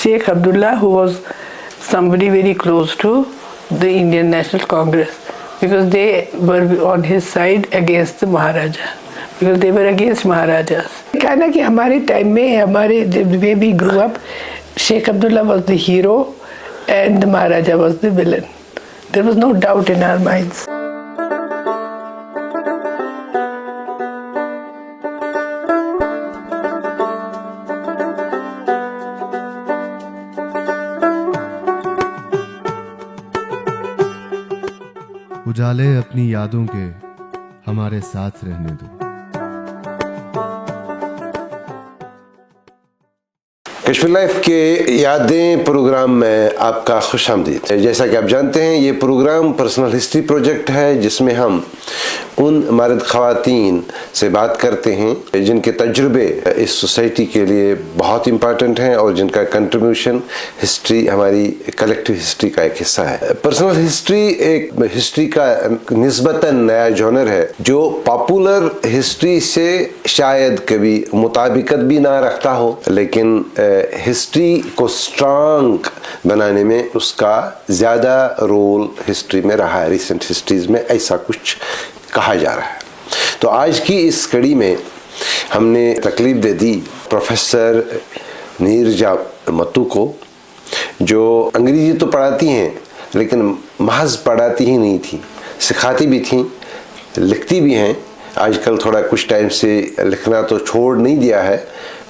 Sheikh Abdullah, who was somebody very close to the Indian National Congress, because they were on his side against the Maharaja, because they were against Maharajas. कहा ना कि हमारे time में, हमारे way we grew up, Sheikh Abdullah was the hero and the Maharaja was the villain. There was no doubt in our minds. उजाले अपनी यादों के हमारे साथ रहने दो। कश्मीर लाइफ के यादें प्रोग्राम में आपका खुशामदीद। जैसा कि आप जानते हैं, ये प्रोग्राम पर्सनल हिस्ट्री प्रोजेक्ट है, जिसमें हम उन मर्द ख़वातीन से बात करते हैं जिनके तजुर्बे इस सोसाइटी के लिए बहुत इम्पॉर्टेंट हैं और जिनका कंट्रीब्यूशन हिस्ट्री, हमारी कलेक्टिव हिस्ट्री का एक हिस्सा है। पर्सनल हिस्ट्री एक हिस्ट्री का निस्बतन नया जॉनर है जो पॉपुलर हिस्ट्री से शायद कभी मुताबिकत भी ना रखता हो, लेकिन हिस्ट्री को स्ट्रांग बनाने में उसका ज़्यादा रोल हिस्ट्री में रहा है। रिसेंट हिस्ट्रीज में ऐसा कुछ कहा जा रहा है। तो आज की इस कड़ी में हमने तकलीफ दे दी प्रोफेसर नीरजा मत्तू को, जो अंग्रेजी तो पढ़ाती हैं लेकिन महज पढ़ाती ही नहीं थी, सिखाती भी थी, लिखती भी हैं। आजकल थोड़ा कुछ टाइम से लिखना तो छोड़ नहीं दिया है,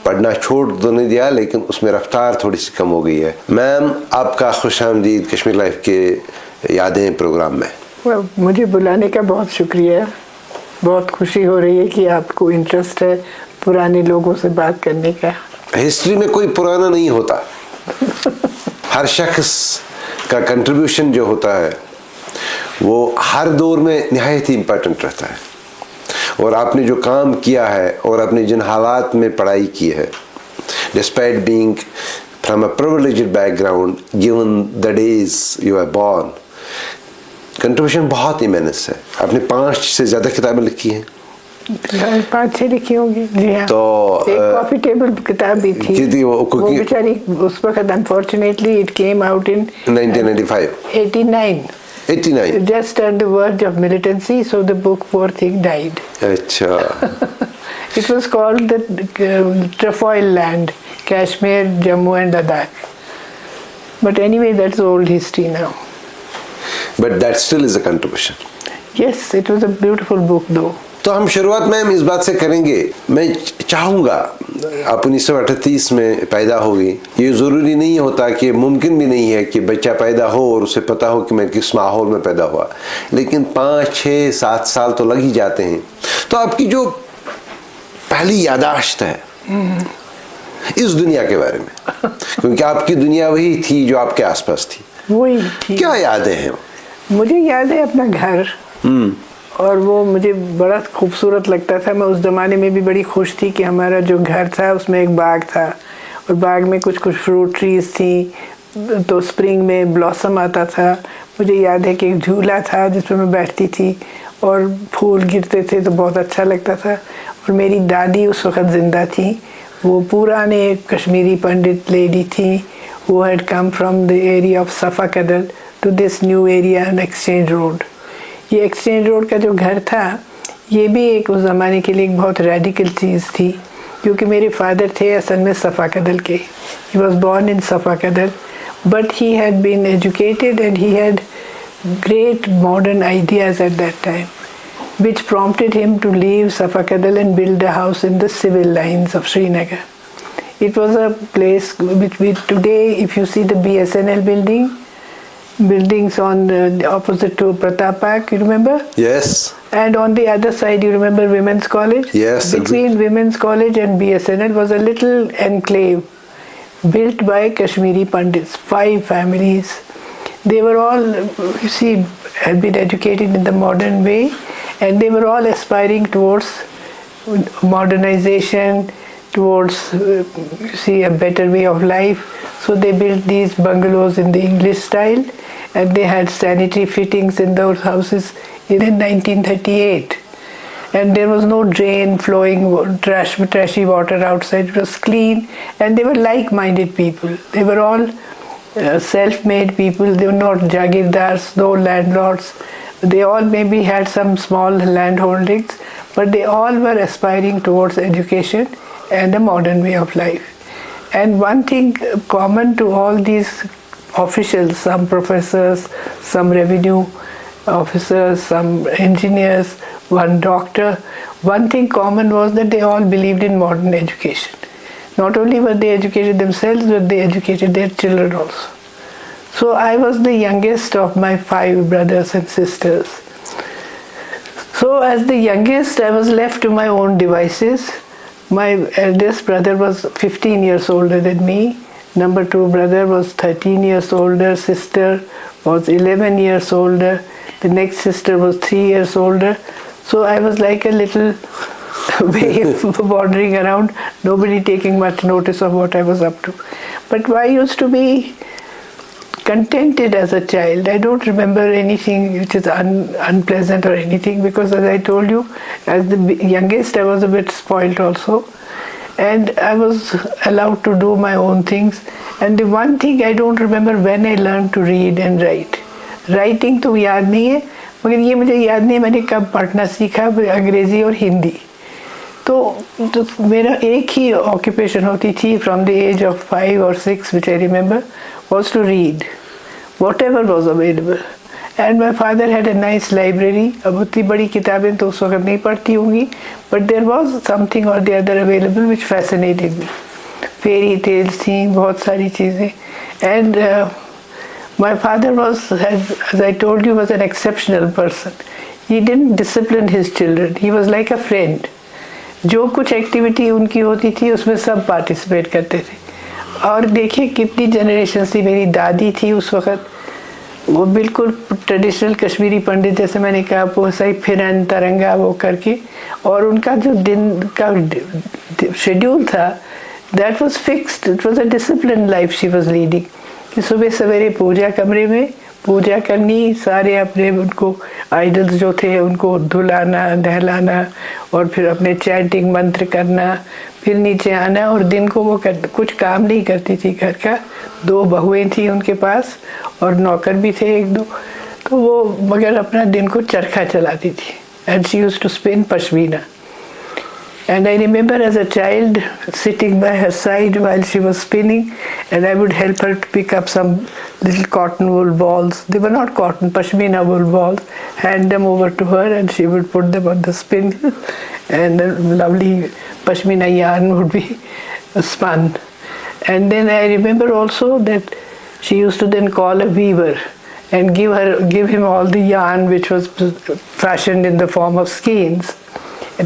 पढ़ना छोड़ तो नहीं दिया, लेकिन उसमें रफ्तार थोड़ी सी कम हो गई है। मैम, आपका खुशामदीद कश्मीर लाइफ के यादें प्रोग्राम में। मुझे बुलाने का बहुत शुक्रिया। बहुत खुशी हो रही है कि आपको इंटरेस्ट है पुराने लोगों से बात करने का। हिस्ट्री में कोई पुराना नहीं होता। हर शख्स का कंट्रीब्यूशन जो होता है वो हर दौर में निहायत ही इम्पोर्टेंट रहता है। और आपने जो काम किया है और आपने जिन हालात में पढ़ाई की है, despite being from a privileged background given the days you are born, contribution बहुत इमेंस है। आपने 5 से ज़्यादा किताबें लिखी हैं। 5-6 लिखी होंगी जी हाँ। तो एक कॉफी टेबल किताब भी थी, वो बेचारी उस वक्त unfortunately it came out in 1989 just on the verge of militancy, so the book poor thing died. अच्छा। It was called the Trefoil Land, Kashmir, Jammu and Ladakh. But anyway, that's old history now. But that still is a contribution. Yes, it was a beautiful book though. तो हम शुरुआत में हम इस बात से करेंगे। मैं चाहूँगा, आप 1938 में पैदा होगी, ये ज़रूरी नहीं होता कि मुमकिन भी नहीं है कि बच्चा पैदा हो और उसे पता हो कि मैं किस माहौल में पैदा हुआ, लेकिन 5, 6, 7 साल तो लग ही जाते हैं। तो आपकी जो पहली यादाश्त है इस दुनिया के बारे में, क्योंकि आपकी दुनिया वही थी जो आपके आसपास थी, वही थी। क्या यादें हैं? मुझे याद है अपना घर, और वो मुझे बड़ा खूबसूरत लगता था। मैं उस ज़माने में भी बड़ी खुश थी कि हमारा जो घर था उसमें एक बाग था, और बाग में कुछ फ्रूट ट्रीज थी, तो स्प्रिंग में ब्लॉसम आता था। मुझे याद है कि एक झूला था जिस पर मैं बैठती थी और फूल गिरते थे तो बहुत अच्छा लगता था। और मेरी दादी उस वक़्त ज़िंदा थी, वो पुराने कश्मीरी पंडित लेडी थी, वो had come from the area of Safa Kadal to this new area on exchange road. ये एक्सचेंज रोड का जो घर था, ये भी एक उस ज़माने के लिए एक बहुत रेडिकल चीज़ थी, क्योंकि मेरे फादर थे असल में सफ़ा कदल के। He was born in Safa Kadal, but he had been educated and he had great modern ideas at that time, which prompted him to leave Safa Kadal and build a house in the civil lines of Srinagar. It was a place which today, if you see the BSNL buildings on the opposite to Pratap Park, you remember? Yes. And on the other side, you remember Women's College? Yes. Between Women's College and BSNL was a little enclave built by Kashmiri Pandits, 5 families. They were all, you see, had been educated in the modern way, and they were all aspiring towards modernization, towards you see, a better way of life. So they built these bungalows in the English style, and they had sanitary fittings in those houses in 1938. and there was no drain flowing trashy water outside. It was clean, and they were like-minded people. They were all self-made people. They were not jagirdars, no landlords. They all maybe had some small land holdings, but they all were aspiring towards education and a modern way of life. And one thing common to all these officials, some professors, some revenue officers, some engineers, one doctor, one thing common was that they all believed in modern education. Not only were they educated themselves, but they educated their children also. So I was the youngest of my 5 brothers and sisters. So as the youngest, I was left to my own devices. My eldest brother was 15 years older than me. Number 2 brother was 13 years older. Sister was 11 years older. The next sister was 3 years older. So I was like a little wave wandering around, nobody taking much notice of what I was up to. But I used to be contented as a child. I don't remember anything which is unpleasant or anything, because as I told you, as the youngest I was a bit spoiled also, and I was allowed to do my own things. And the one thing I don't remember when I learned to read and write. Writing तो याद नहीं है, मगर ये मुझे याद नहीं मैंने कब पढ़ना सीखा, अंग्रेज़ी और हिंदी. तो मेरा एक ही occupation होती थी from the age of 5 or 6, which I remember, was to read whatever was available. And my father had a nice library. अब उतनी बड़ी किताबें तो उस वक्त नहीं पढ़ती होंगी, but there was something or the other available which fascinated me. Fairy tales थी, बहुत सारी चीज़ें. And my father was, as I told you, was an exceptional person. He didn't discipline his children. He was like a friend. जो कुछ activity उनकी होती थी उसमें सब पार्टिसिपेट करते थे. और देखिए कितनी जनरेशन थी. मेरी दादी थी उस वक्त, वो बिल्कुल ट्रेडिशनल कश्मीरी पंडित जैसे मैंने कहा, वो सही फिरन तरंगा वो करके, और उनका जो दिन का शेड्यूल था, that was fixed. It was a discipline life she was leading. कि सुबह सवेरे पूजा कमरे में पूजा करनी, सारे अपने उनको आइडल्स जो थे उनको धुलाना नहलाना, और फिर अपने चैंटिंग मंत्र करना, फिर नीचे आना. और दिन को वो कुछ काम नहीं करती थी घर का. 2 बहुएं थी उनके पास और नौकर भी थे 1-2, तो वो मगर अपना दिन को चरखा चलाती थी. And she used to spin pashmina. And I remember as a child sitting by her side while she was spinning, and I would help her to pick up some little cotton wool balls. They were not cotton, pashmina wool balls. Hand them over to her and she would put them on the spin and a lovely pashmina yarn would be spun. And then I remember also that she used to then call a weaver and give him all the yarn which was fashioned in the form of skeins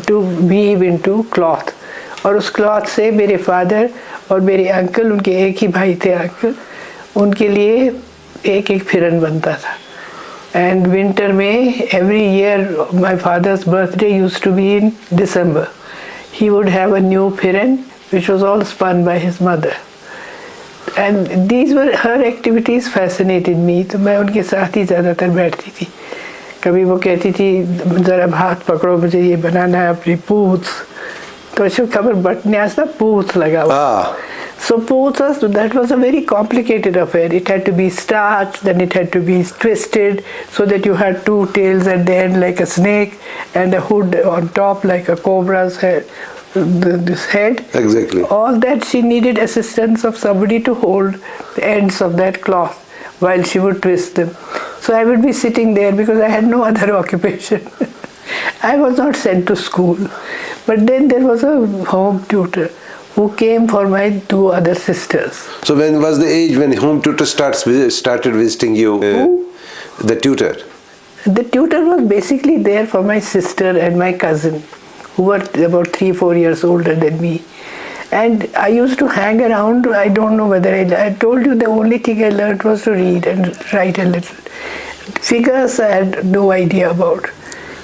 to weave into cloth. और उस cloth से मेरे father और मेरे uncle, उनके एक ही भाई थे अंकल, उनके लिए एक एक फिरन बनता था. एंड विंटर में every year my father's birthday used to be in December. He would have a new फिरन which was all spun by his mother. And these were her activities fascinated me. तो मैं उनके साथ ही ज़्यादातर बैठती थी. कभी वो कहती थी ज़रा हाथ पकड़ो, मुझे ये बनाना है अपनी पूछ. तो अच्छा खबर बटने आस्ता पूछ लगा हुआ. So pouches, that was a very complicated affair. It had to be starched, then it had to be twisted so that you had 2 tails at the end like a snake and a hood on top like a cobra's head. This head. Exactly. All that she needed assistance of somebody to hold the ends of that cloth while she would twist them. So I would be sitting there because I had no other occupation. I was not sent to school. But then there was a home tutor who came for my 2 other sisters. So when was the age when home tutor started visiting you? The tutor? The tutor was basically there for my sister and my cousin, who were about 3-4 years older than me. And I used to hang around. I don't know whether I told you the only thing I learned was to read and write a little. Figures I had no idea about.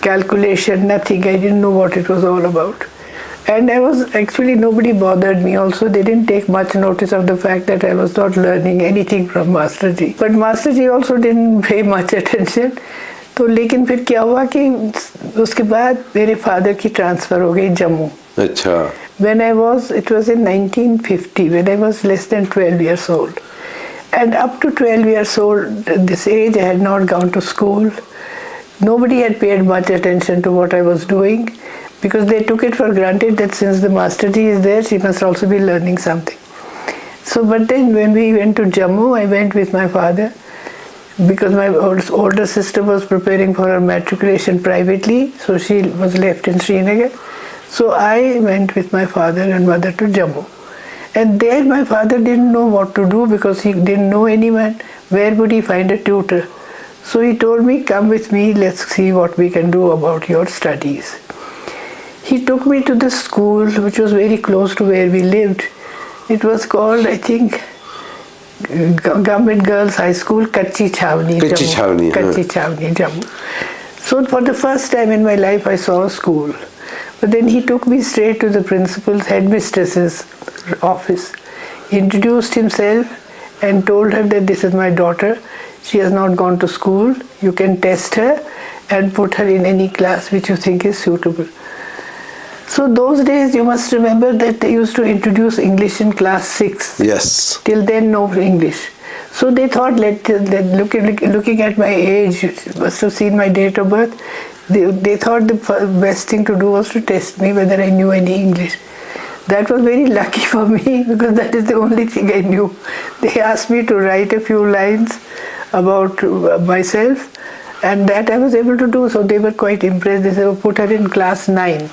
Calculation, nothing. I didn't know what it was all about. And I was actually, nobody bothered me also. They didn't take much notice of the fact that I was not learning anything from Master Ji. But Master Ji also didn't pay much attention. तो लेकिन फिर क्या हुआ कि उसके बाद मेरे father की ट्रांसफ़र हो गई जम्मू. अच्छा. It was in 1950, when I was less than 12 years old. And up to 12 years old, this age, I had not gone to school. Nobody had paid much attention to what I was doing, because they took it for granted that since the Master Ji is there, she must also be learning something. So, but then when we went to Jammu, I went with my father, because my older sister was preparing for her matriculation privately, so she was left in Srinagar. So I went with my father and mother to Jammu. And there my father didn't know what to do, because he didn't know anyone. Where would he find a tutor? So he told me, come with me, let's see what we can do about your studies. He took me to the school, which was very close to where we lived. It was called, I think, Government Girls High School, Kachi Chhavni, Jammu. Kachi Chhavni, Jammu. So for the first time in my life, I saw a school. But then he took me straight to the principal's, headmistress's office. He introduced himself and told her that this is my daughter. She has not gone to school. You can test her and put her in any class which you think is suitable. So those days, you must remember that they used to introduce English in class 6. Yes. Till then, no English. So they thought, looking at my age, you must have seen my date of birth, they thought the best thing to do was to test me whether I knew any English. That was very lucky for me, because that is the only thing I knew. They asked me to write a few lines about myself, and that I was able to do. So they were quite impressed. They said, put her in class 9.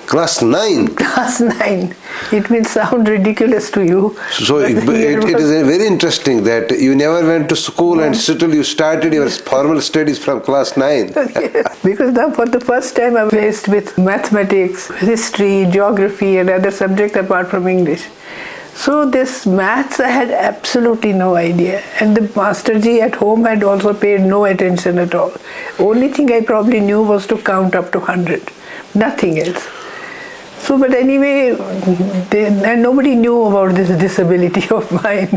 Class 9? Class 9. It will sound ridiculous to you. So it is very interesting that you never went to school and still you started your formal studies from class 9. Yes. Because now for the first time I'm faced with mathematics, history, geography and other subjects apart from English. So this maths I had absolutely no idea. And the Master Ji at home had also paid no attention at all. Only thing I probably knew was to count up to 100. Nothing else. So, but anyway, and nobody knew about this disability of mine.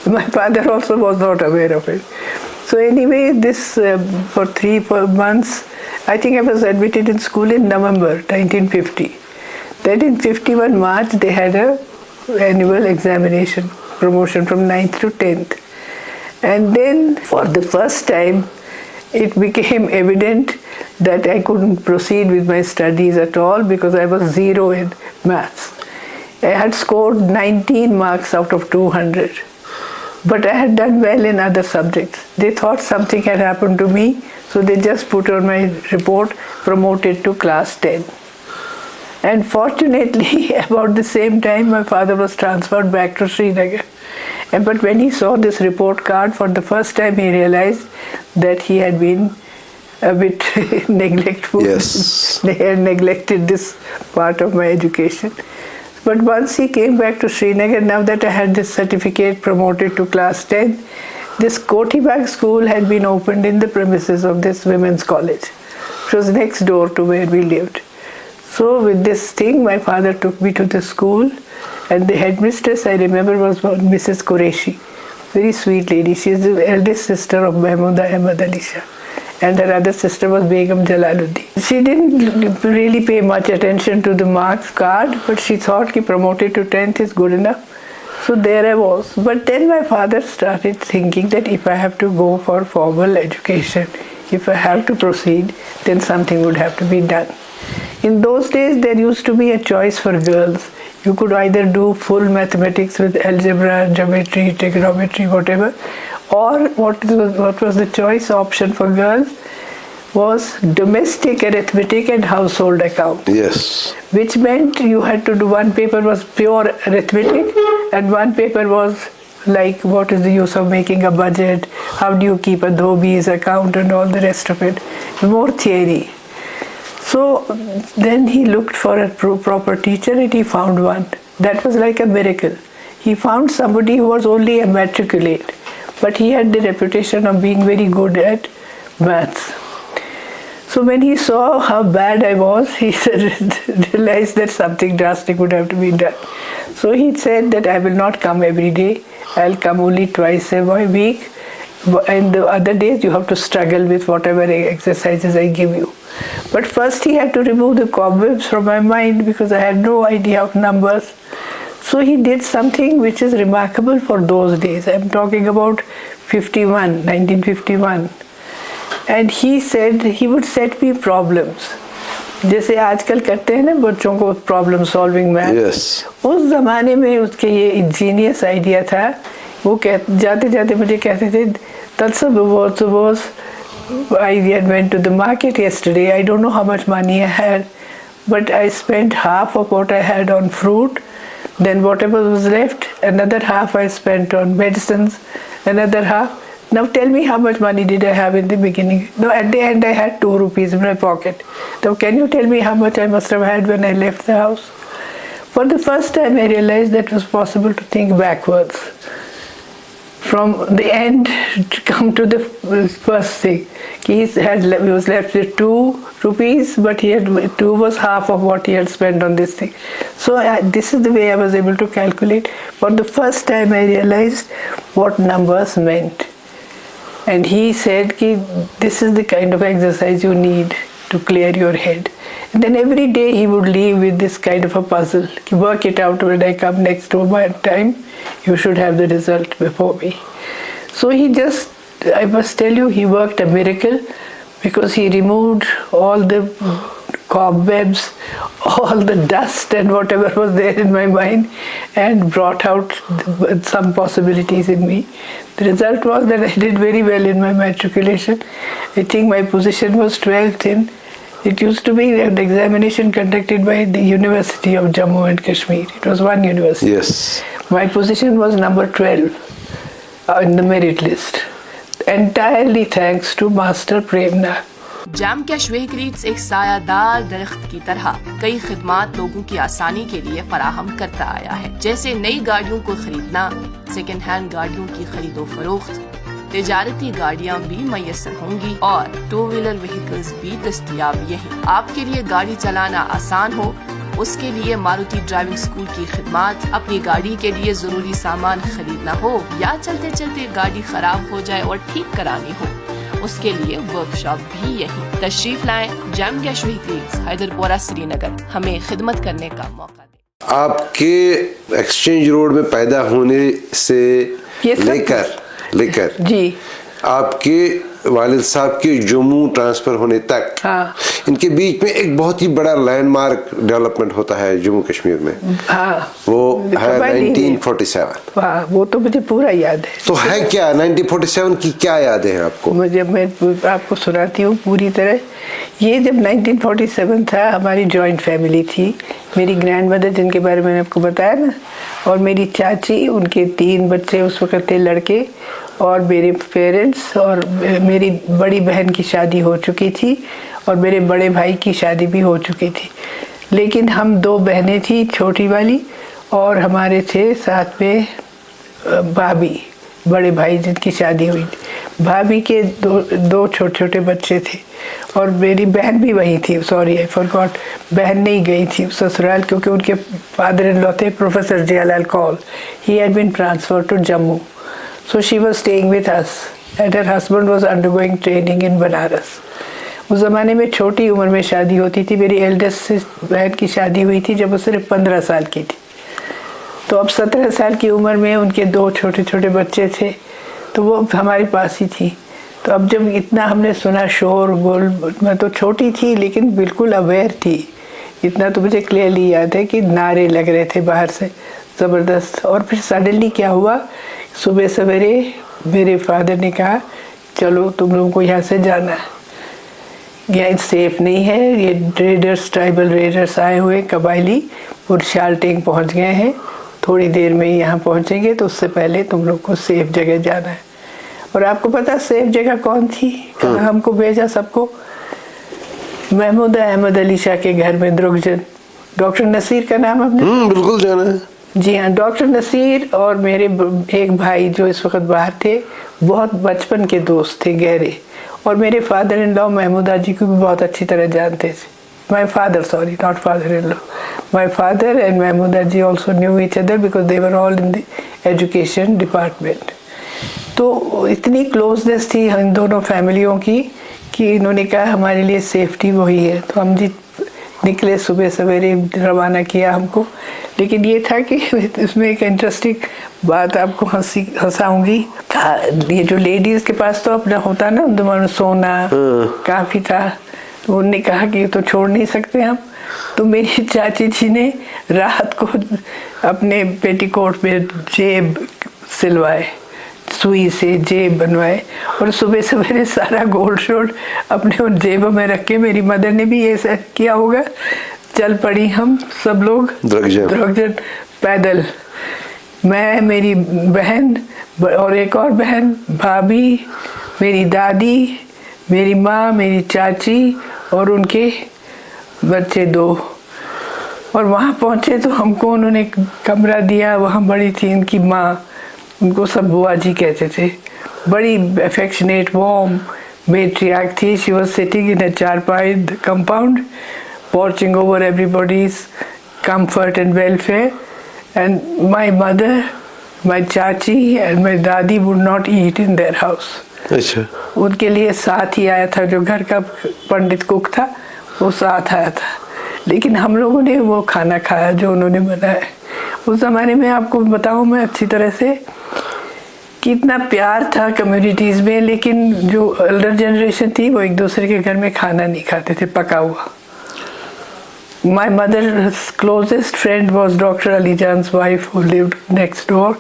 My father also was not aware of it. So anyway, this for 3 months, I think I was admitted in school in November 1950. Then in 51 March, they had a annual examination, promotion from 9th to 10th. And then for the first time, it became evident that I couldn't proceed with my studies at all, because I was 0 in maths. I had scored 19 marks out of 200. But I had done well in other subjects. They thought something had happened to me, so they just put on my report, promoted to class 10. And fortunately, about the same time, my father was transferred back to Srinagar. But when he saw this report card, for the first time he realized that he had been a bit neglectful. Yes. They had neglected this part of my education. But once he came back to Srinagar, now that I had this certificate, promoted to class 10, this Kotibag school had been opened in the premises of this women's college. It was next door to where we lived. So with this thing, my father took me to the school, and the headmistress, I remember, was Mrs. Qureshi. Very sweet lady. She is the eldest sister of Mahmouda Ahmad Ali Shah. And her other sister was Begum Jalaluddin. She didn't really pay much attention to the marks card, but she thought that promoted to 10th is good enough. So there I was. But then my father started thinking that if I have to go for formal education, if I have to proceed, then something would have to be done. In those days, there used to be a choice for girls. You could either do full mathematics with algebra, geometry, trigonometry, whatever, or what was the choice option for girls was domestic arithmetic and household account. Yes. Which meant you had to do, one paper was pure arithmetic and one paper was like what is the use of making a budget, how do you keep a dhobi's account and all the rest of it, more theory. So then he looked for a proper teacher and he found one. That was like a miracle. He found somebody who was only a matriculate, but he had the reputation of being very good at maths. So when he saw how bad I was, he realized that something drastic would have to be done. So he said that I will not come every day. I'll come only twice a week, And the other days you have to struggle with whatever exercises I give you. But first he had to remove the cobwebs from my mind because I had no idea of numbers. So he did something which is remarkable for those days. I'm talking about 1951. And he said he would set me problems. जैसे आजकल करते हैं ना बच्चों को problem solving math. उस ज़माने में उसके ये इंजीनियस आइडिया था. वो जाते जाते मुझे कहते थे suppose I went to the market yesterday. I don't know how much money I had, but I spent half of what I had on fruit. Then whatever was left, another half I spent on medicines, another half. Now tell me how much money did I have in the beginning? No, at the end I had 2 rupees in my pocket. Now can you tell me how much I must have had when I left the house? For the first time I realized that it was possible to think backwards. From the end to come to the first thing. He was left with 2 rupees, but 2 was half of what he had spent on this thing. So this is the way I was able to calculate. For the first time I realized what numbers meant. And he said, this is the kind of exercise you need to clear your head. And then every day he would leave with this kind of a puzzle. Work it out when I come next to my time. You should have the result before me. So I must tell you, he worked a miracle because he removed all the cobwebs, all the dust and whatever was there in my mind and brought out some possibilities in me. The result was that I did very well in my matriculation. I think my position was 12th in. It used to be an examination conducted by the University of Jammu and Kashmir. It was one university. Yes. My position was number 12 in the merit list. Entirely thanks to Master Premna. Jam cash vehicles एक सायादार दरख्त की तरह कई खिदमात लोगों की आसानी के लिए फराहम करता आया है, जैसे नई गाड़ियों को खरीदना, सेकंड हैंड गाड़ियों की खरीदो फरोख्त, तिजारती गाड़ियां भी मैसर होंगी और 2 व्हीलर व्हीकल्स भी दस्तयाब यहीं। आपके लिए गाड़ी चलाना आसान हो, उसके लिए मारुति ड्राइविंग स्कूल की खिदमात, अपनी गाड़ी के लिए जरूरी सामान खरीदना हो या चलते चलते गाड़ी खराब हो जाए और ठीक करानी हो, उसके लिए वर्कशॉप भी यहीं। तशरीफ लाएं jam cash vehicles, Haiderpura, Srinagar. हमें खिदमत करने का मौका दें। आपके एक्सचेंज रोड में पैदा होने से लेकर जी आपके वालिद साहब के जम्मू ट्रांसफर होने तक, हाँ, इनके बीच में एक बहुत ही बड़ा लैंडमार्क डेवलपमेंट होता है जम्मू कश्मीर में। हाँ, वो है 1947। हाँ, वो तो मुझे पूरा याद है। तो है क्या 1947 की क्या यादें हैं आपको? मैं आपको सुनाती हूँ पूरी तरह। ये जब 1947 था, हमारी जॉइंट फैमिली थी। मेरी ग्रैंड मदर जिनके बारे में मैंने आपको बताया ना, और मेरी चाची, उनके 3 बच्चे उस वक्त थे लड़के, और मेरे पेरेंट्स, और मेरी बड़ी बहन की शादी हो चुकी थी और मेरे बड़े भाई की शादी भी हो चुकी थी। लेकिन हम 2 बहनें थी, छोटी वाली, और हमारे थे साथ में भाभी, बड़े भाई जिनकी शादी हुई थी। भाभी के 2 छोटे छोटे बच्चे थे और मेरी बहन भी वही थी। सॉरी, आई फॉरगॉट, बहन नहीं गई थी ससुराल क्योंकि उनके फादर इन लॉ थे professor Jialal Kaul. He had been transferred to Jammu, so she was staying with us and her husband was undergoing training in Banaras. उस ज़माने में छोटी उम्र में शादी होती थी। मेरी एल्डेस्ट बहन की शादी हुई थी जब वो सिर्फ 15 साल की थी। तो अब 17 साल की उम्र में उनके 2 छोटे छोटे बच्चे थे, तो वो हमारे पास ही थी। तो अब जब इतना हमने सुना शोर गुल, मैं तो छोटी थी लेकिन बिल्कुल अवेयर थी। इतना तो मुझे क्लियरली याद है कि नारे लग रहे थे बाहर से ज़बरदस्त। और फिर सडनली क्या हुआ, सुबह सवेरे मेरे फादर ने कहा, चलो तुम लोगों को यहाँ से जाना है, यहाँ सेफ नहीं है। ये रेडर्स, ट्राइबल रेडर्स आए हुए कबायली, और शाल्टिंग पहुँच गए हैं, थोड़ी देर में यहाँ पहुँचेंगे, तो उससे पहले तुम लोग को सेफ जगह जाना है। और आपको पता सेफ जगह कौन थी, कहाँ हमको भेजा सबको? महमूद अहमद अली शाह के घर में द्रुगजन। डॉक्टर नसीर का नाम आपने? बिल्कुल जाना है। जी हाँ, डॉक्टर नसीर और मेरे एक भाई जो इस वक्त बाहर थे, बहुत बचपन के दोस्त थे गहरे, और मेरे father in law Mahmooda ji को भी बहुत अच्छी तरह जानते थे। My father, sorry, not father in law, my father and Mahmooda ji also knew each other because they were all in the education department. तो इतनी क्लोजनेस थी इन दोनों फैमिलियों की कि इन्होंने कहा हमारे लिए सेफ्टी वही है। तो हम जी निकले, सुबह सवेरे रवाना किया हमको। लेकिन ये था कि इसमें एक इंटरेस्टिंग बात आपको हंसाऊंगी। ये जो लेडीज़ के पास तो अपना होता ना तुम्हारा सोना काफ़ी था, तो उन्होंने कहा कि ये तो छोड़ नहीं सकते हम। तो मेरी चाची जी ने रात को अपने पेटीकोट में जेब सिलवाए, सुई से जेब बनवाए, और सुबह सवेरे सारा गोल्ड शोल्ड अपने उन जेबों में रख के, मेरी मदर ने भी ये किया होगा, चल पड़ी हम सब लोग द्रगजन पैदल। मैं, मेरी बहन और एक और बहन, भाभी, मेरी दादी, मेरी माँ, मेरी चाची और उनके बच्चे 2। और वहाँ पहुँचे तो हमको उन्होंने कमरा दिया। वहाँ बड़ी थी इनकी माँ, उनको सब बुआ जी कहते थे, बड़ी अफेक्शनेट वार्म मेट्रियार्क थी। शी वाज सिटिंग इन अ चारपाई compound watching over everybody's comfort and welfare, and my mother, my चाची and my दादी would not eat in their house. अच्छा। उनके लिए साथ ही आया था, जो घर का पंडित कुक था वो साथ आया था, लेकिन हम लोगों ने वो खाना खाया जो उन्होंने बनाया। उस ज़माने में आपको बताऊं मैं अच्छी तरह से कि इतना प्यार था कम्युनिटीज़ में, लेकिन जो एल्डर जनरेशन थी वो एक दूसरे के घर में खाना नहीं खाते थे पका हुआ। My mother's closest friend was Dr. Ali Jan's wife who lived next door,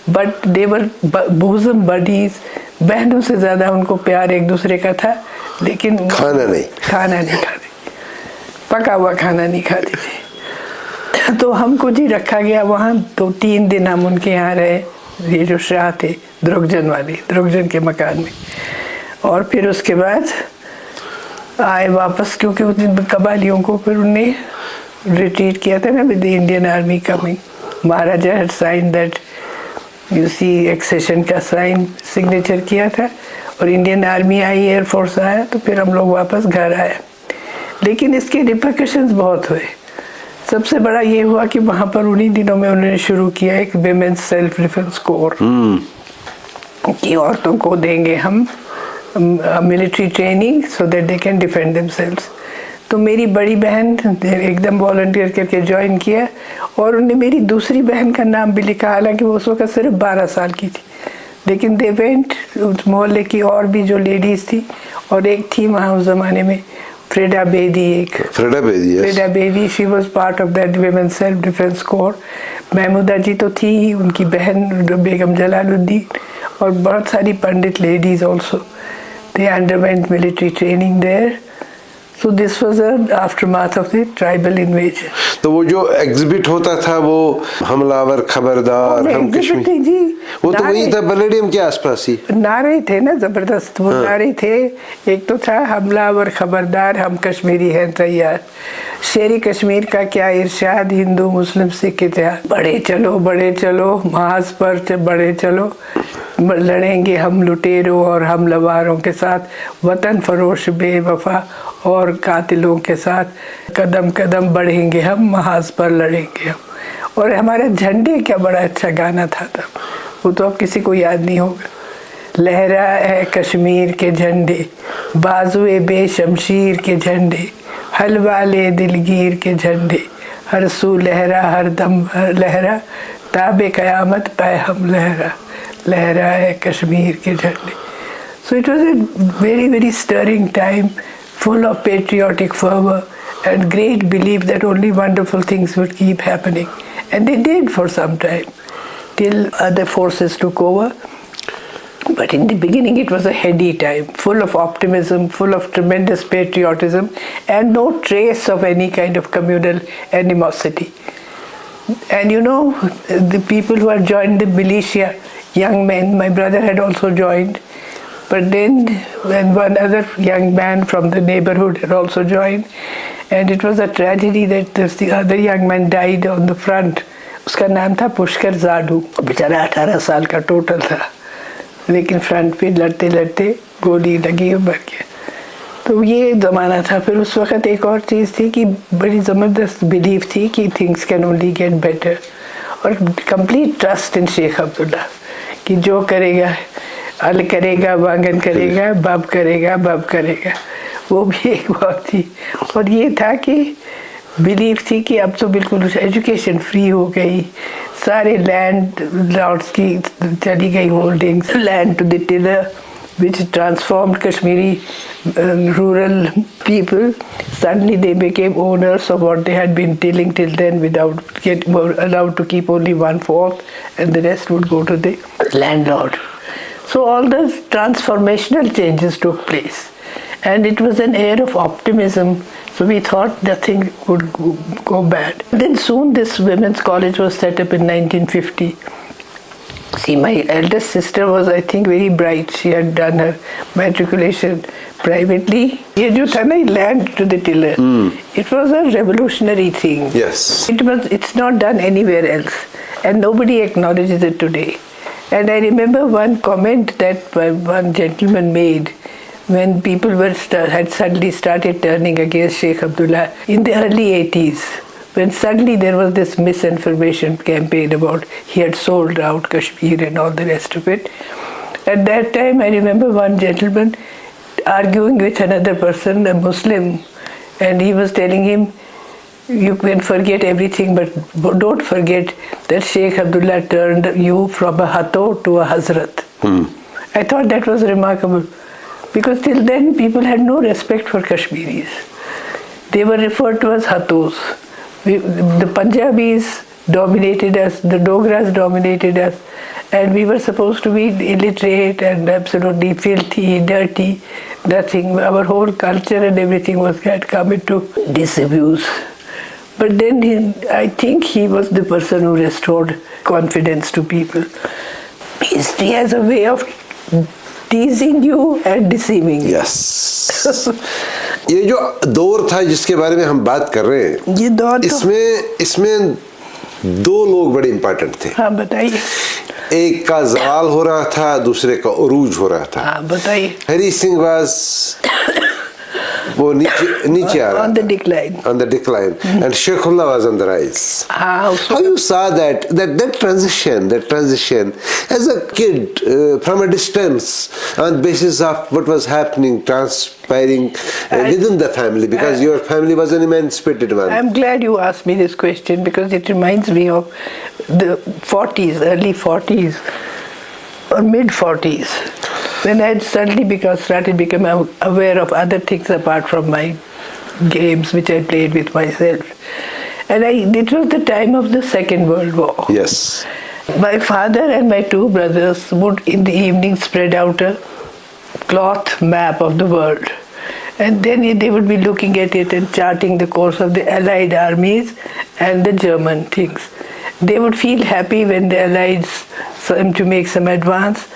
but they were bosom buddies. बहनों से ज़्यादा उनको प्यार एक दूसरे का था, लेकिन खाना नहीं खाते, पका हुआ खाना नहीं खाते थे। तो हमको जी रखा गया वहाँ, तो 3 दिन हम उनके यहाँ रहे, ये जो शाह थे द्रुगजन के मकान में। और फिर उसके बाद आए वापस, क्योंकि उस दिन कबालियों को फिर उन्होंने रिट्रीट किया था ना with the Indian army coming. Maharaja had sign that, you see, accession का साइन सिग्नेचर किया था, और इंडियन आर्मी आई, एयरफोर्स आया, तो फिर हम लोग वापस घर आए। लेकिन इसके रिपरकशंस बहुत हुए। सबसे बड़ा ये हुआ कि वहाँ पर उन्हीं दिनों में उन्होंने शुरू किया एक विमेंस सेल्फ डिफेंस कोर, कि औरतों को देंगे हम military training so that they can defend themselves. तो मेरी बड़ी बहन एकदम वॉलंटियर करके ज्वाइन किया, और उन्हें मेरी दूसरी बहन का नाम भी लिखा, हालांकि वो उस वक्त सिर्फ 12 साल की थी। लेकिन दे वेंट, उस मोहल्ले की और भी जो लेडीज़ थी, और एक थी वहाँ उस ज़माने में Freda Bedi, she was part of that women self defence corps. Mahmooda ji तो थी ही, उनकी बहन बेगम जलालुद्दीन, और बहुत सारी Pandit ladies also. They underwent military training there. So this was the aftermath of the tribal invasion. तो वो जो एग्जिबिट होता था, वो हमलावर खबरदार हम कश्मीर जी, वो तो वही था पलेडियम के आसपास ही नारे थे ना जबरदस्त। वो नारे थे, एक तो था हमलावर खबरदार हम कश्मीरी हैं तैयार, शेरी कश्मीर का क्या इरशाद, हिंदू मुस्लिम सिख इतिहाद, बढ़े चलो महाज पर बढ़े चलो, लड़ेंगे हम लुटेरों और हम लवारों के साथ, वतन फरोश बेवफा और कातिलों के साथ, कदम कदम बढ़ेंगे हम, महाज पर लड़ेंगे हम। और हमारे झंडे, क्या बड़ा अच्छा गाना था तब, वो तो अब किसी को याद नहीं होगा। लहरा है कश्मीर के झंडे, बाजुए बेशमशीर के झंडे, हलवाले दिलगीर के झंडे, हर सू लहरा हर दम लहरा, ताबे क़यामत पे हम लहरा है कश्मीर के झंडे। So it was a very, very stirring time, full of patriotic fervor and great belief that only wonderful things would keep happening. And they did for some time, till other forces took over. But in the beginning it was a heady time, full of optimism, full of tremendous patriotism, and no trace of any kind of communal animosity. And you know, the people who had joined the militia, young men, my brother had also joined, but then when one other young man from the neighborhood had also joined, and it was a tragedy that the other young man died on the front. उसका नाम था पुष्कर जाडू, बेचारा 18 साल का total था, लेकिन front पे लड़ते लड़ते गोली लगी और मर गया। तो ये ज़माना था। फिर उस वक़्त एक और चीज़ थी कि बड़ी ज़बरदस्त बिलीव थी कि things can only get better, और complete trust in Sheikh Abdullah कि जो करेगा अल करेगा वांगन करेगा बब करेगा वो भी एक बात थी। और ये था कि बिलीफ थी कि अब तो बिल्कुल एजुकेशन फ्री हो गई, सारे लैंड लॉर्ड्स की चली गई holdings, land to the tiller which transformed Kashmiri rural people. Suddenly they became owners of what they had been tilling till then without were allowed to keep only 1/4 and the rest would go to the landlord. So all those transformational changes took place and it was an air of optimism. So we thought nothing would go bad. Then soon this women's college was set up in 1950. See, my eldest sister was, I think, very bright. She had done her matriculation privately. ये जो था ना land to the tiller, it was a revolutionary thing. Yes. It's not done anywhere else, and nobody acknowledges it today. And I remember one comment that one gentleman made when people had suddenly started turning against Sheikh Abdullah in the early 80s. When suddenly there was this misinformation campaign about he had sold out Kashmir and all the rest of it. At that time, I remember one gentleman arguing with another person, a Muslim, and he was telling him, you can forget everything, but don't forget that Sheikh Abdullah turned you from a Hato to a Hazrat. I thought that was remarkable, because till then people had no respect for Kashmiris. They were referred to as Hatos. The Punjabis dominated us, the Dogras dominated us, and we were supposed to be illiterate and absolutely filthy, dirty, nothing. Our whole culture and everything had come into disabuse. But then I think he was the person who restored confidence to people. History has a way of teasing you and deceiving you. Yes. ये जो दौर था जिसके बारे में हम बात कर रहे हैं, ये दौर इसमें दो लोग बड़े इम्पोर्टेंट थे। हाँ बताइए। एक का ज़वाल हो रहा था, दूसरे का उरूज हो रहा था। हाँ बताइए। हरी सिंह वाज वो नीचे आ रहा on the decline. On the decline. And Sheikhullah was on the rise. हाँ, how you saw that transition as a kid from a distance on the basis of what was happening, transpiring within the family, because your family was an emancipated one. I'm glad you asked me this question because it reminds me of the 40s, early 40s or mid 40s. When I had suddenly started becoming aware of other things apart from my games which I played with myself. And it was the time of the Second World War. Yes. My father and my two brothers would in the evening spread out a cloth map of the world. And then they would be looking at it and charting the course of the Allied armies and the German things. They would feel happy when the Allies seemed to make some advance.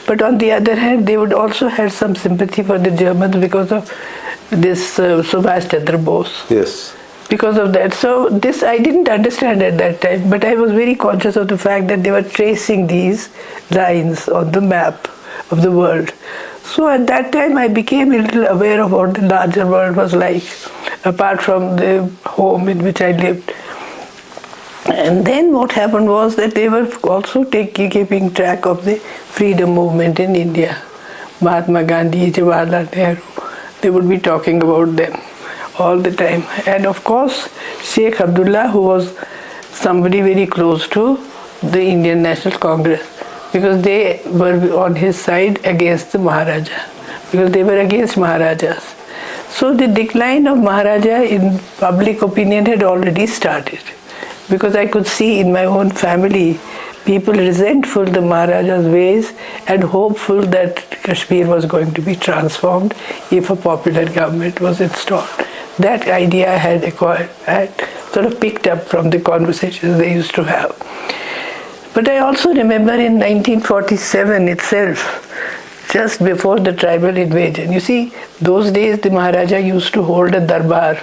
But on the other hand, they would also have some sympathy for the Germans because of this Subhash Chandra Bose. Yes. Because of that. So this I didn't understand at that time, but I was very conscious of the fact that they were tracing these lines on the map of the world. So at that time I became a little aware of what the larger world was like, apart from the home in which I lived. And then what happened was that they were also keeping track of the freedom movement in India. Mahatma Gandhi, Jawaharlal Nehru, they would be talking about them all the time. And of course, Sheikh Abdullah, who was somebody very close to the Indian National Congress, because they were on his side against the Maharaja, because they were against Maharajas. So the decline of Maharaja in public opinion had already started. Because I could see in my own family people resentful the Maharaja's ways and hopeful that Kashmir was going to be transformed if a popular government was installed. That idea I had acquired, I had sort of picked up from the conversations they used to have. But I also remember in 1947 itself, just before the tribal invasion, you see, those days the Maharaja used to hold a darbar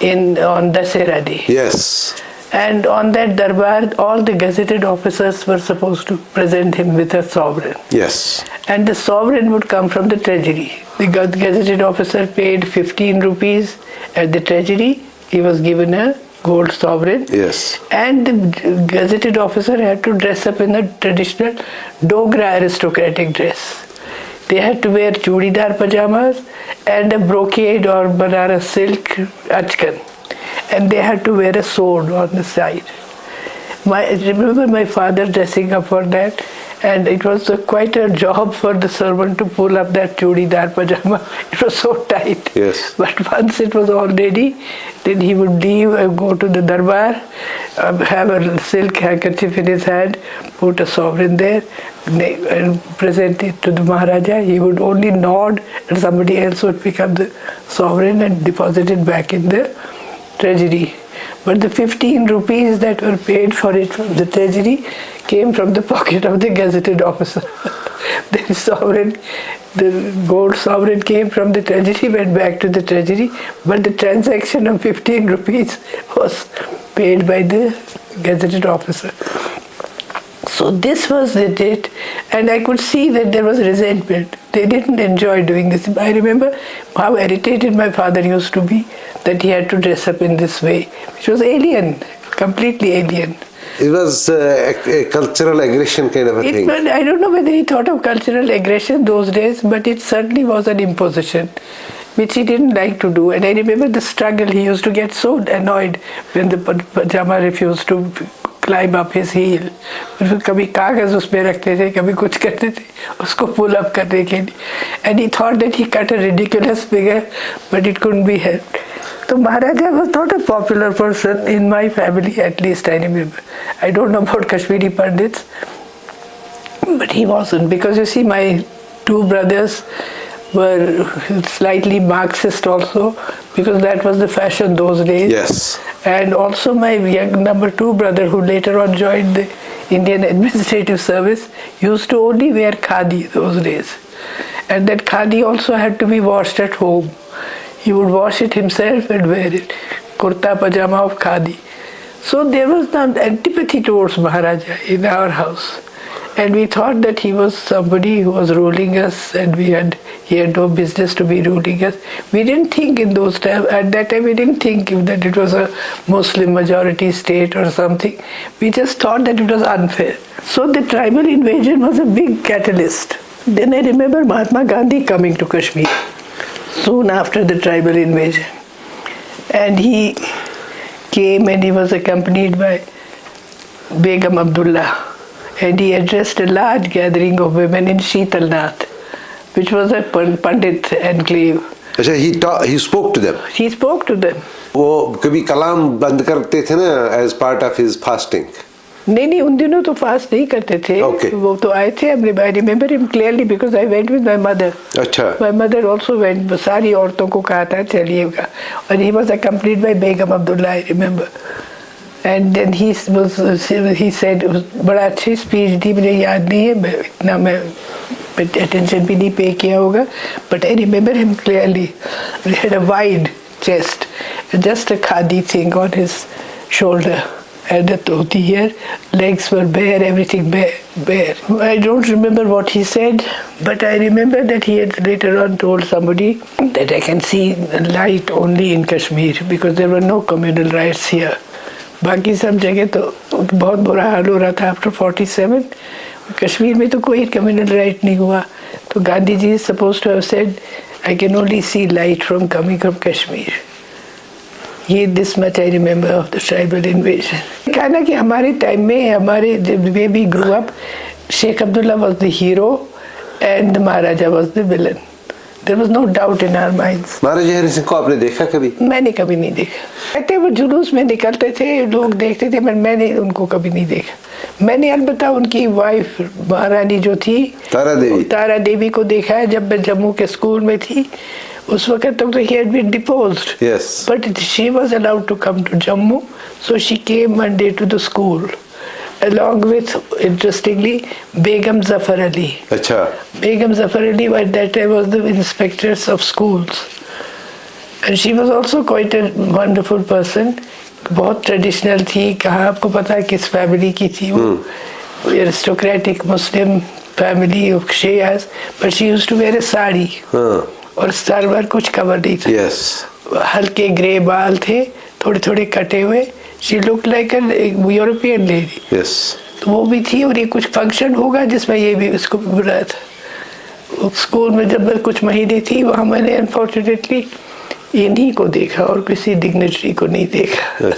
on Dasera Day. Yes. And on that darbar, all the gazetted officers were supposed to present him with a sovereign. Yes. And the sovereign would come from the treasury. The gazetted officer paid 15 rupees at the treasury. He was given a gold sovereign. Yes. And the gazetted officer had to dress up in a traditional Dogra aristocratic dress. They had to wear chudidar pajamas and a brocade or Banaras silk achkan. And they had to wear a sword on the side. I remember my father dressing up for that, and it was quite a job for the servant to pull up that chudidar pajama. It was so tight. Yes. But once it was all ready, then he would leave and go to the darbar, have a silk handkerchief in his hand, put a sovereign there, and present it to the Maharaja. He would only nod, and somebody else would pick up the sovereign and deposit it back in the treasury. But the 15 rupees that were paid for it from the treasury came from the pocket of the gazetted officer. The sovereign, the gold sovereign came from the treasury, went back to the treasury, but the transaction of 15 rupees was paid by the gazetted officer. So this was the date, and I could see that there was resentment. They didn't enjoy doing this. I remember how irritated my father used to be that he had to dress up in this way, which was alien, completely alien. It was a cultural aggression kind of a thing. I don't know whether he thought of cultural aggression those days, but it certainly was an imposition, which he didn't like to do. And I remember the struggle. He used to get so annoyed when the pajama refused to climb up his heel. कभी कागज उसमें रखते थे, कभी कुछ करते थे उसको pull up करने के लिए. And he thought that he cut a ridiculous figure, but it couldn't be helped. So Maharaja was not a popular person in my family, at least I remember. I don't know about Kashmiri Pandits, but he wasn't, because you see my two brothers were slightly Marxist also, because that was the fashion those days. Yes. And also my young number two brother, who later on joined the Indian Administrative Service, used to only wear khadi those days. And that khadi also had to be washed at home. He would wash it himself and wear it. Kurta pajama of khadi. So there was no antipathy towards Maharaja in our house. And we thought that he was somebody who was ruling us, and he had no business to be ruling us. We didn't think in those times, at that time we didn't think that it was a Muslim majority state or something. We just thought that it was unfair. So the tribal invasion was a big catalyst. Then I remember Mahatma Gandhi coming to Kashmir soon after the tribal invasion. And he came and he was accompanied by Begum Abdullah. And he addressed a large gathering of women in Sheetalnath, which was a Pandit enclave. He spoke to them. He spoke to them. वो कभी कलाम बंद करते थे ना as part of his fasting. नहीं उन दिनों तो फास्ट नहीं करते थे. Okay. वो तो आए थे. I remember him clearly because I went with my mother. अच्छा. My mother also went. सारी औरतों को कहा था चलिएगा. And he was accompanied by Begum Abdullah, I remember. And then he said बड़ा अच्छी स्पीच दी, मुझे याद नहीं है इतना, मैं attention भी नहीं पे किया होगा, but I remember him clearly. He had a wide chest, just a khadi thing on his shoulder, and a dhoti here, legs were bare, everything bare. I don't remember what he said, but I remember that he had later on told somebody that I can see light only in Kashmir because there were no communal rights here. बाकी सब जगह तो बहुत बुरा हाल हो रहा था after 47. Kashmir में तो कोई कम्युनल राइट नहीं हुआ. तो Gandhi ji is supposed to have said I can only see light from coming from Kashmir. ये this much I remember of the tribal invasion. कहा ना कि हमारे टाइम में हमारे वे भी grow up, Sheikh Abdullah was the hero and Maharaja was the villain. There was no doubt in our minds. Maharaja Hari Singh को आपने देखा कभी? मैंने कभी नहीं देखा. कहते वो जुलूस में निकलते थे, लोग देखते थे, पर मैंने उनको कभी नहीं देखा. मैंने अलबत्ता उनकी वाइफ महारानी जो थी तारा देवी को देखा है जब मैं जम्मू के स्कूल में थी. उस वक्त तक तो he had been deposed. Yes. But she was allowed to come to Jammu, so she came one day to the school. Along with, interestingly, Begum Zafar Ali. अच्छा. Begum Zafar Ali at that time was the inspectress of schools. And she was also quite a wonderful person. बहुत traditional थी. कहाँ आपको पता है किस family की थी वो? Aristocratic Muslim family of Shias, but she used to wear a sari. और सर पर कुछ कवर नहीं था. Yes. हल्के ग्रे बाल थे, थोड़े थोड़े कटे हुए. She look like an European lady. Yes. तो वो भी थी, और ये कुछ फंक्शन होगा जिसमें ये भी उसको बुलाया था। स्कूल में जब मैं कुछ महीने थी वहाँ मैंने अनफॉर्चुनेटली इन्हीं को देखा और किसी डिग्नेटरी को नहीं देखा।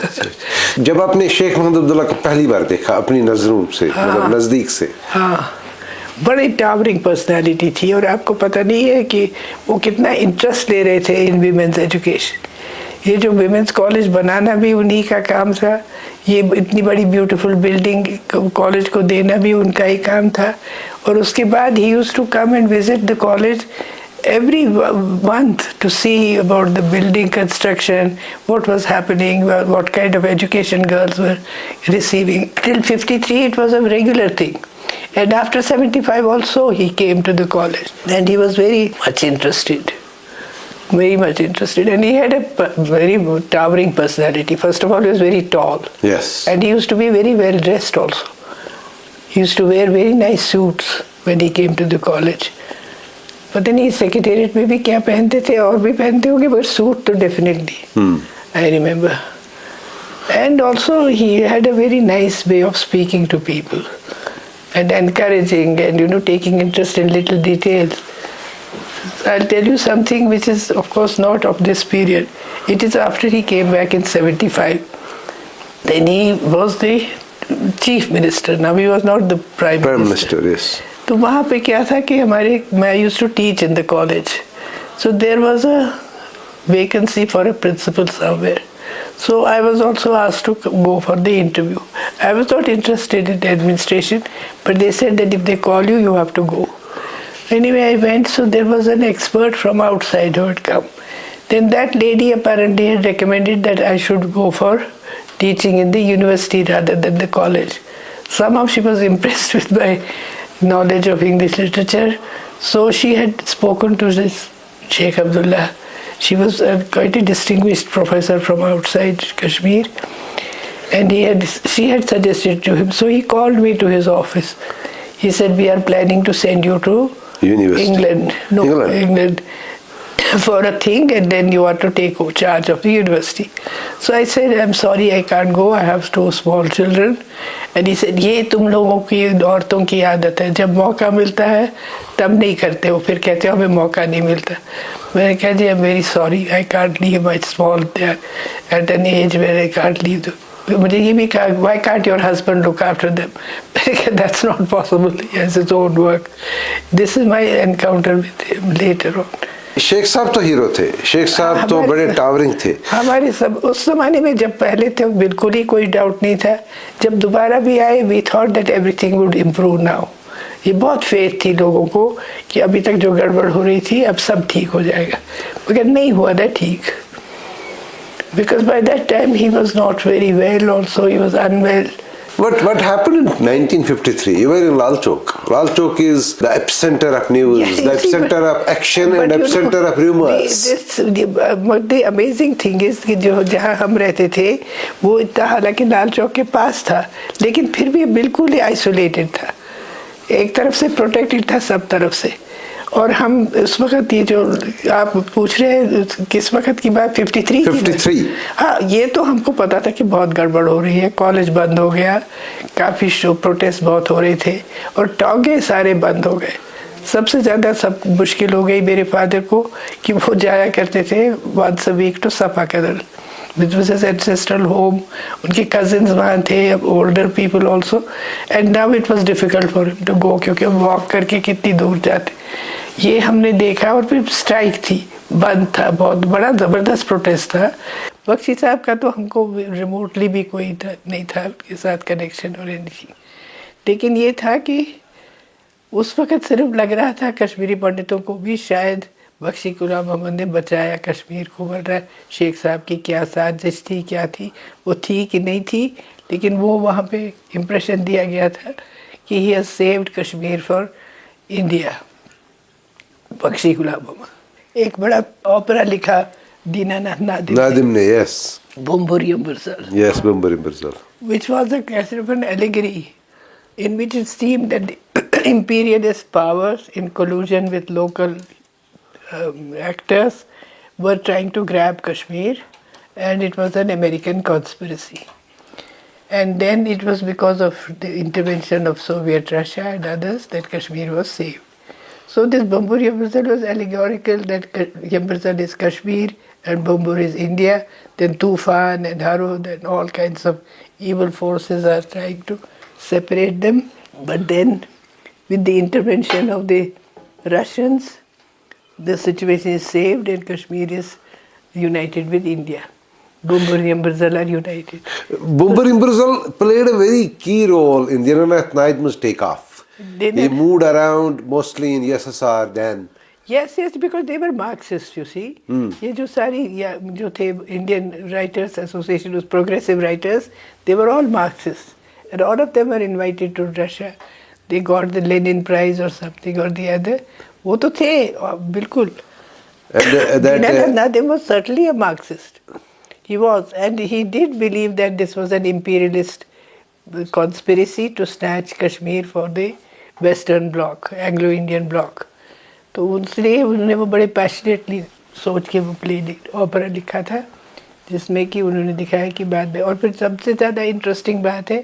जब आपने शेख मोहम्मद अब्दुल्ला को पहली बार देखा अपनी नजरों से, मतलब नजदीक से? हाँ, बड़ी टावरिंग पर्सनालिटी थी, और आपको पता नहीं है कि वो कितना इंटरेस्ट ले रहे थे इन वीमेंस एजुकेशन। ये जो वीमेंस कॉलेज बनाना भी उन्हीं का काम था, ये इतनी बड़ी ब्यूटीफुल बिल्डिंग कॉलेज को देना भी उनका ही काम था। और उसके बाद he used to come and visit the college every month to see about the building construction, what was happening, what kind of education girls were receiving. Till 53 it was a regular thing, and after 75 also he came to the college, and he was very much interested, and he had a very towering personality. First of all, he was very tall. Yes. And he used to be very well dressed also. He used to wear very nice suits when he came to the college. पता नहीं secretariat में भी क्या पहनते थे, और भी पहनते होंगे, बट सूट तो definitely I remember. And also he had a very nice way of speaking to people and encouraging and you know taking interest in little details. I'll tell you something which is of course not of this period. It is after he came back in 75. Then he was the chief minister. Now he was not the prime minister. Yes. तो वहाँ पे क्या था कि मैं used to teach in the college, so there was a vacancy for a principal somewhere. So I was also asked to go for the interview. I was not interested in administration, but they said that if they call you, you have to go. Anyway, I went. So there was an expert from outside who had come. Then that lady apparently had recommended that I should go for teaching in the university rather than the college. Somehow she was impressed with my knowledge of English literature, so she had spoken to this Sheikh Abdullah. She was quite a distinguished professor from outside Kashmir, and she had suggested to him. So he called me to his office. He said, "We are planning to send you to England. England for a thing, and then you are to take charge of the university." So I said, "I'm sorry, I can't go. I have 2 small children." And he said, "ये तुम लोगों की औरतों की आदत है, जब मौका मिलता है तब नहीं करते हो, फिर कहते हो हमें मौका नहीं मिलता." मैंने कहा, "जी, I'm very sorry, I can't leave my small, they are at an age where I can't leave them." मुझे ये भी कहा, "Why can't your husband look after them?" मैंने कहा, "That's not possible. He has his own work." This is my encounter with him later on. Sheikh साहब तो hero थे, शेख साहब तो बड़े टावरिंग थे। हमारे सब उस जमाने में जब पहले थे बिल्कुल ही कोई डाउट नहीं था। जब दोबारा भी आए, we thought that everything would improve now. ये बहुत फेथ थी लोगों को कि अभी तक जो गड़बड़ हो रही थी अब सब ठीक हो जाएगा, मगर नहीं हुआ था ठीक। Because by that time he was not very well, also he was unwell. What happened in 1953? You were in Lal Chowk. Lal Chowk is the epicenter of news, the epicenter of action, and epicenter of rumors. The amazing thing is कि जो जहाँ हम रहते थे वो इतना, हालांकि लाल चौक के पास था, लेकिन फिर भी बिल्कुल ही आइसोलेटेड था, एक तरफ से प्रोटेक्टेड था सब तरफ से। और हम उस वक्त, ये जो आप पूछ रहे हैं किस वक्त की बात, 53। हाँ, ये तो हमको पता था कि बहुत गड़बड़ हो रही है, कॉलेज बंद हो गया, काफ़ी प्रोटेस्ट बहुत हो रहे थे, और टॉगे सारे बंद हो गए। सबसे ज़्यादा सब मुश्किल हो गई मेरे फादर को कि वो जाया करते थे वंस अ वीक टू सफा कदर, which was his ancestral home. उनके cousins वहाँ थे, older people also, and now it was difficult for him to go, क्योंकि वॉक करके कितनी दूर जाते। ये हमने देखा, और फिर स्ट्राइक थी, बंद था, बहुत बड़ा ज़बरदस्त प्रोटेस्ट था। बख्शी साहब का तो हमको रिमोटली भी कोई नहीं था उनके साथ कनेक्शन और एनीथिंग, लेकिन ये था कि उस वक़्त सिर्फ लग रहा था कश्मीरी पंडितों को भी शायद बख्शी गुलाम मोहम्मद ने बचाया कश्मीर को, वरना शेख साहब की क्या साजिश थी, क्या थी, वो थी कि नहीं थी, लेकिन वो वहाँ पे इम्प्रेशन दिया गया था कि he has saved Kashmir for India. Bakshi Ghulam Mohammad. एक बड़ा ओपेरा लिखा दीनानाथ नादिम ने, yes, बुम्बुरी Ambarsar, yes, बुम्बुरी Ambarsar, which was a kind of an allegory in which it seemed that the imperialist powers in collusion with local actors were trying to grab Kashmir, and it was an American conspiracy. And then it was because of the intervention of Soviet Russia and others that Kashmir was saved. So this Bambur Yambursal was allegorical that Yambursal is Kashmir and Bambur is India. Then Tufan and Harud and all kinds of evil forces are trying to separate them. But then with the intervention of the Russians, the situation is saved and Kashmir is united with India. Bambur and Yambursal are united. Bambur Yambursal played a very key role in the International Naidmus takeoff. He moved around mostly in USSR then. Yes, because they were Marxists, you see. ये जो सारी जो थे Indian Writers Association, those progressive writers, they were all Marxists. And all of them were invited to Russia. They got the Lenin Prize or something or the other. वो तो थे, बिल्कुल. Nadim was certainly a Marxist. He was, and he did believe that this was an imperialist conspiracy to snatch Kashmir for the Western Bloc, Anglo-Indian Bloc. तो उसलिए उन्होंने वो बड़े passionately सोच के वो प्ले ऑपरा लिखा था, जिसमें कि उन्होंने दिखाया कि बाद में, और फिर सबसे ज़्यादा इंटरेस्टिंग बात है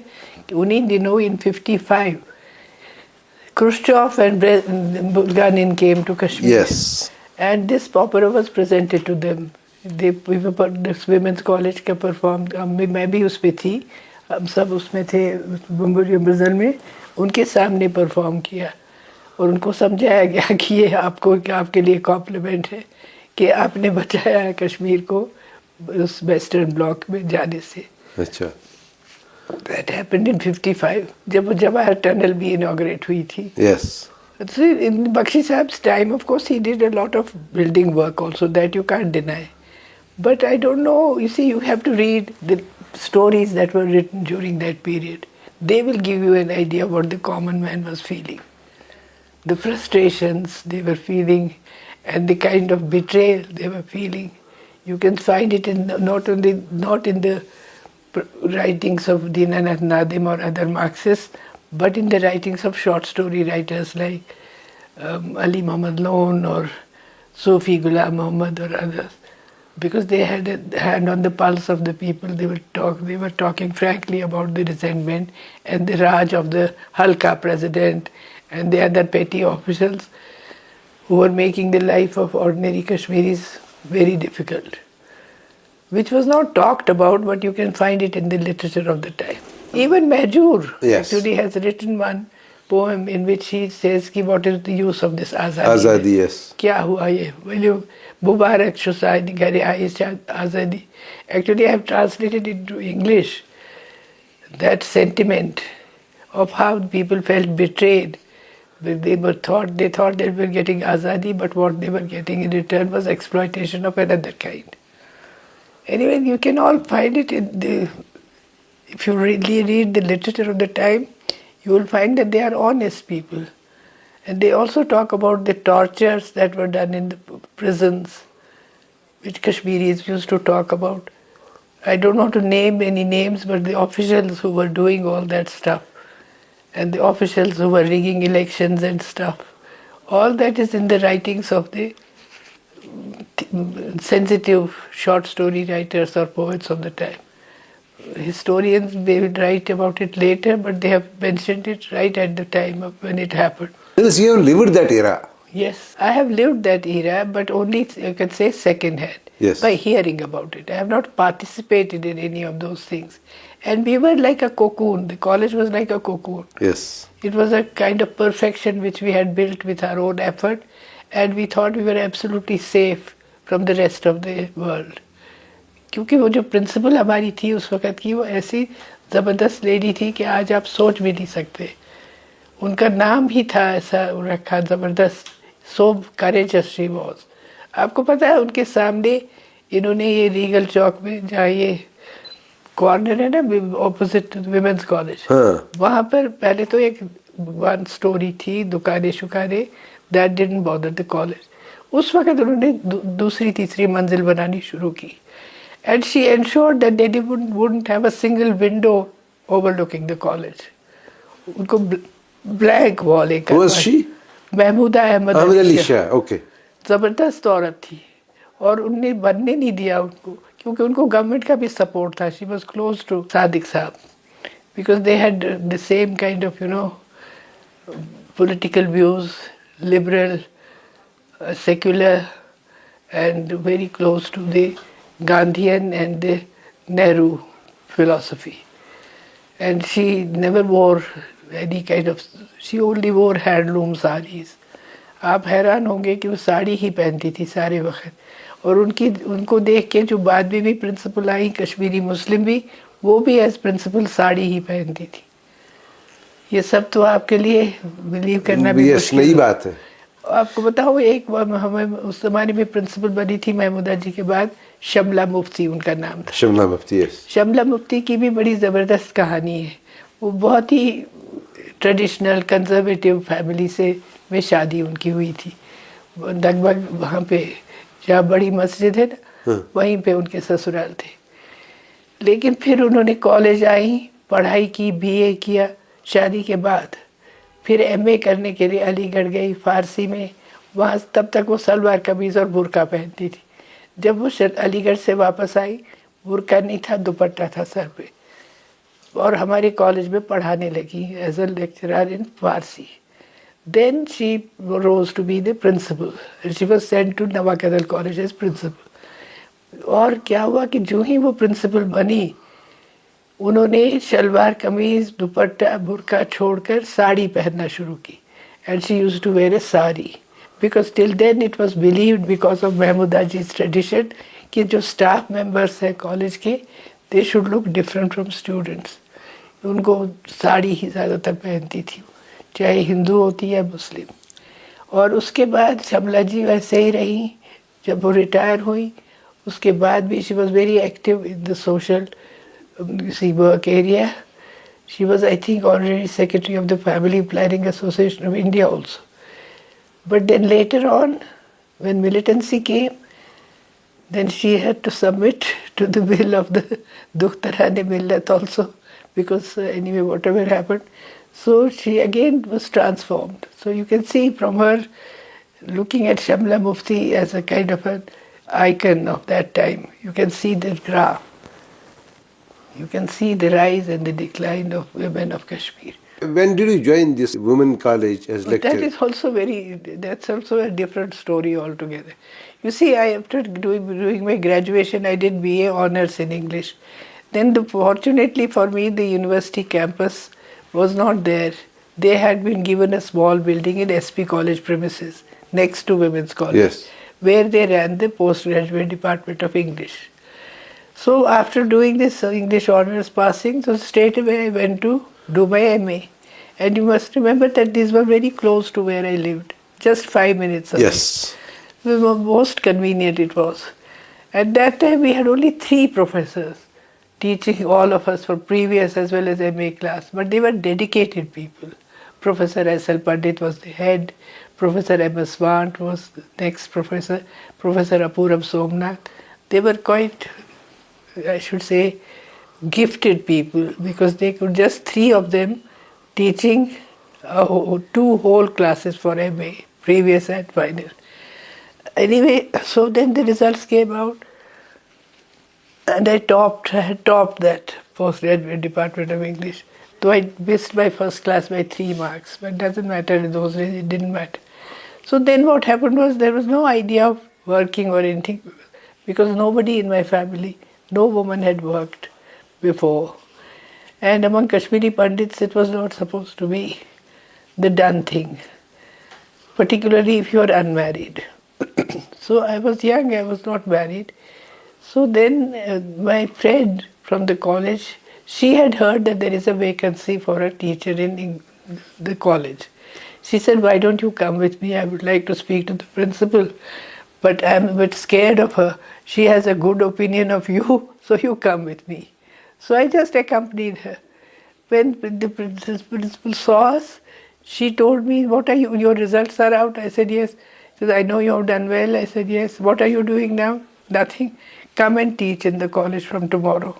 कि उन्हीं दिनों in 55 Khrushchev and Bulganin came to Kashmir. Yes. And this opera was presented to them. This women's college का परफॉर्म, मैं भी उसमें थी, हम सब उसमें थे, बम्बुर यम्बुर्सल में उनके सामने परफॉर्म किया और उनको समझाया गया कि ये आपके लिए कॉम्प्लीमेंट है कि आपने बचाया है कश्मीर को उस वेस्टर्न ब्लॉक में जाने से. अच्छा. That happened in 55 जब वो जवाहर टनल भी इनॉग्रेट हुई थी. Yes. So in Bakshi Sahab's time, of course, he did a lot of building work also, that you can't deny. But I don't know, you see, you have to read the stories that were written during that period. They will give you an idea what the common man was feeling. The frustrations they were feeling and the kind of betrayal they were feeling. You can find it in not in the writings of Dinanath Nadim or other Marxists, but in the writings of short story writers like Ali Muhammad Lone or Sufi Ghulam Muhammad or others. Because they had a hand on the pulse of the people, they were talking frankly about the resentment and the raj of the Halka president and the other petty officials who were making the life of ordinary Kashmiris very difficult, which was not talked about, but you can find it in the literature of the time. Even Mazhar actually has written one poem in which he says ki what is the use of this azadi. Azadi, yes. Kya hua ye? Will you Mubarak Shusadi Gare Aisha Azadi? Actually, I have translated it into English. That sentiment of how people felt betrayed. They thought they were getting azadi, but what they were getting in return was exploitation of another kind. Anyway, you can all find it in the. If you really read the literature of the time, you will find that they are honest people. And they also talk about the tortures that were done in the prisons, which Kashmiris used to talk about. I don't want to name any names, but the officials who were doing all that stuff, and the officials who were rigging elections and stuff, all that is in the writings of the sensitive short story writers or poets of the time. Historians, they will write about it later, but they have mentioned it right at the time of when it happened. Because you have lived that era. Yes, I have lived that era, but only, you can say, second hand. Yes. By hearing about it. I have not participated in any of those things. And we were like a cocoon. The college was like a cocoon. Yes. It was a kind of perfection which we had built with our own effort, and we thought we were absolutely safe from the rest of the world. क्योंकि वो जो principal हमारी थी उस वक़्त की, वो ऐसी ज़बरदस्त लेडी थी कि आज आप सोच भी नहीं सकते. उनका नाम ही था ऐसा रखा ज़बरदस्त, so courageous she was. आपको पता है उनके सामने इन्होंने ये रीगल चौक में जहाँ ये कॉर्नर है ना ऑपोजिट विमेंस कॉलेज, वहाँ पर पहले तो एक वन स्टोरी थी, दुकानें शुकानें, that didn't bother the college. उस वक़्त उन्होंने दूसरी तीसरी मंजिल बनानी शुरू की. And she ensured that they wouldn't have a single window overlooking the college. उनको blank wall एक. Who was she? Mahmooda Ahmad Alisha. Okay. ज़बरदस्त औरत थी और उनने बनने नहीं दिया उनको, क्योंकि उनको गवर्नमेंट का भी सपोर्ट था. She was close to Sadiq साहब. because they had the same kind of, political views, liberal, secular, and very close to the Gandhian and the Nehru philosophy. And she never wore any kind of, she only wore handloom sarees. आप हैरान होंगे कि वो साड़ी ही पहनती थी सारे वक्त, और उनको देख के जो बाद में भी प्रिंसिपल आई कश्मीरी मुस्लिम भी, वो भी एज प्रिंसिपल साड़ी ही पहनती थी। ये सब तो आपके लिए बिलीव करना भी मुश्किल नई बात है। आपको बताओ, एक बार हमें उस जमाने में प्रिंसिपल बनी थी महमूदा जी के बाद, शमला मुफ्ती उनका नाम था। शमला मुफ्ती, यस। शमला मुफ्ती की भी बड़ी ज़बरदस्त कहानी है। वो बहुत ही ट्रेडिशनल कंजर्वेटिव फैमिली से में शादी उनकी हुई थी, लगभग वहाँ पे जहाँ बड़ी मस्जिद है ना, वहीं पे उनके ससुराल थे। लेकिन फिर उन्होंने कॉलेज आई, पढ़ाई की, बीए किया, शादी के बाद फिर एमए करने के लिए अलीगढ़ गई फ़ारसी में। वहाँ तब तक वो सलवार कमीज़ और बुर्का पहनती थी। जब वो अलीगढ़ से वापस आई, बुर्का नहीं था, दुपट्टा था सर पे, और हमारे कॉलेज में पढ़ाने लगी as a lecturer in Farsi. Then she rose to be the principal, she was sent to Nawakadal college as principal. और क्या हुआ कि जो ही वो प्रिंसिपल बनी, उन्होंने शलवार कमीज, दुपट्टा, बुर्का छोड़कर साड़ी पहनना शुरू की। And she used to wear a sari because till then it was believed because of Mahmooda जी's ट्रेडिशन कि जो स्टाफ मेंबर्स हैं कॉलेज के, they should look different from students. उनको साड़ी ही ज़्यादातर पहनती थी, चाहे हिंदू होती या मुस्लिम। और उसके बाद शमला जी वैसे ही रही। जब वो रिटायर हुई, उसके बाद भी she was very active in the social work area. She was, I think, honorary secretary of the Family Planning Association of India also. But then later on, when militancy came, then she had to submit to the will of the Dukhtarane Millat also, because anyway, whatever happened. So she again was transformed. So you can see from her, looking at Shamla Mufti as a kind of an icon of that time, you can see the graph. You can see the rise and the decline of women of Kashmir. When did you join this women college as lecturer? That is also that's also a different story altogether. You see, after doing my graduation, I did BA honors in English. Then fortunately for me, the university campus was not there. They had been given a small building in SP College premises next to Women's College, Yes. where they ran the postgraduate department of English. So after doing this English honors passing, so straight away I went to do my MA. And you must remember that these were very close to where I lived, just 5 minutes away. Yes. Most convenient it was. At that time we had only 3 professors teaching all of us for previous as well as MA class, but they were dedicated people. Professor S.L. Pandit was the head, Professor M.S. Svant was the next professor, Professor Apuram Somnath. They were quite, I should say, gifted people, because they could just 3 of them teaching 2 whole classes for MA, previous and final. Anyway, so then the results came out, and I had topped that postgraduate department of English. Though I missed my first class by 3 marks, but it doesn't matter, in those days it didn't matter. So then what happened was, there was no idea of working or anything, because nobody in my family, no woman had worked before. And among Kashmiri Pandits, it was not supposed to be the done thing, particularly if you are unmarried. So I was young, I was not married. So then my friend from the college, she had heard that there is a vacancy for a teacher in the college. She said, why don't you come with me? I would like to speak to the principal, but I'm a bit scared of her. She has a good opinion of you, so you come with me. So I just accompanied her. When the principal saw us, she told me, what are you, your results are out? I said, yes. She said, I know you have done well. I said, yes. What are you doing now? Nothing. Come and teach in the college from tomorrow.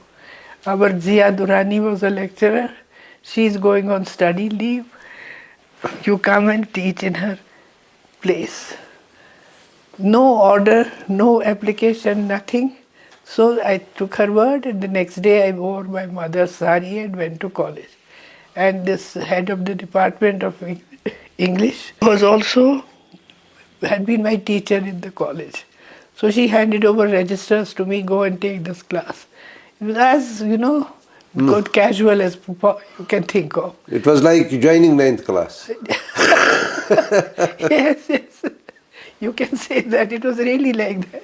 Our Zia Durrani was a lecturer. She is going on study leave. You come and teach in her place. No order, no application, nothing. So I took her word, and the next day I wore my mother's sari and went to college. And this head of the department of English was also had been my teacher in the college. So she handed over registers to me, go and take this class. It was as, good casual as you can think of. It was like joining ninth class. Yes. You can say that. It was really like that.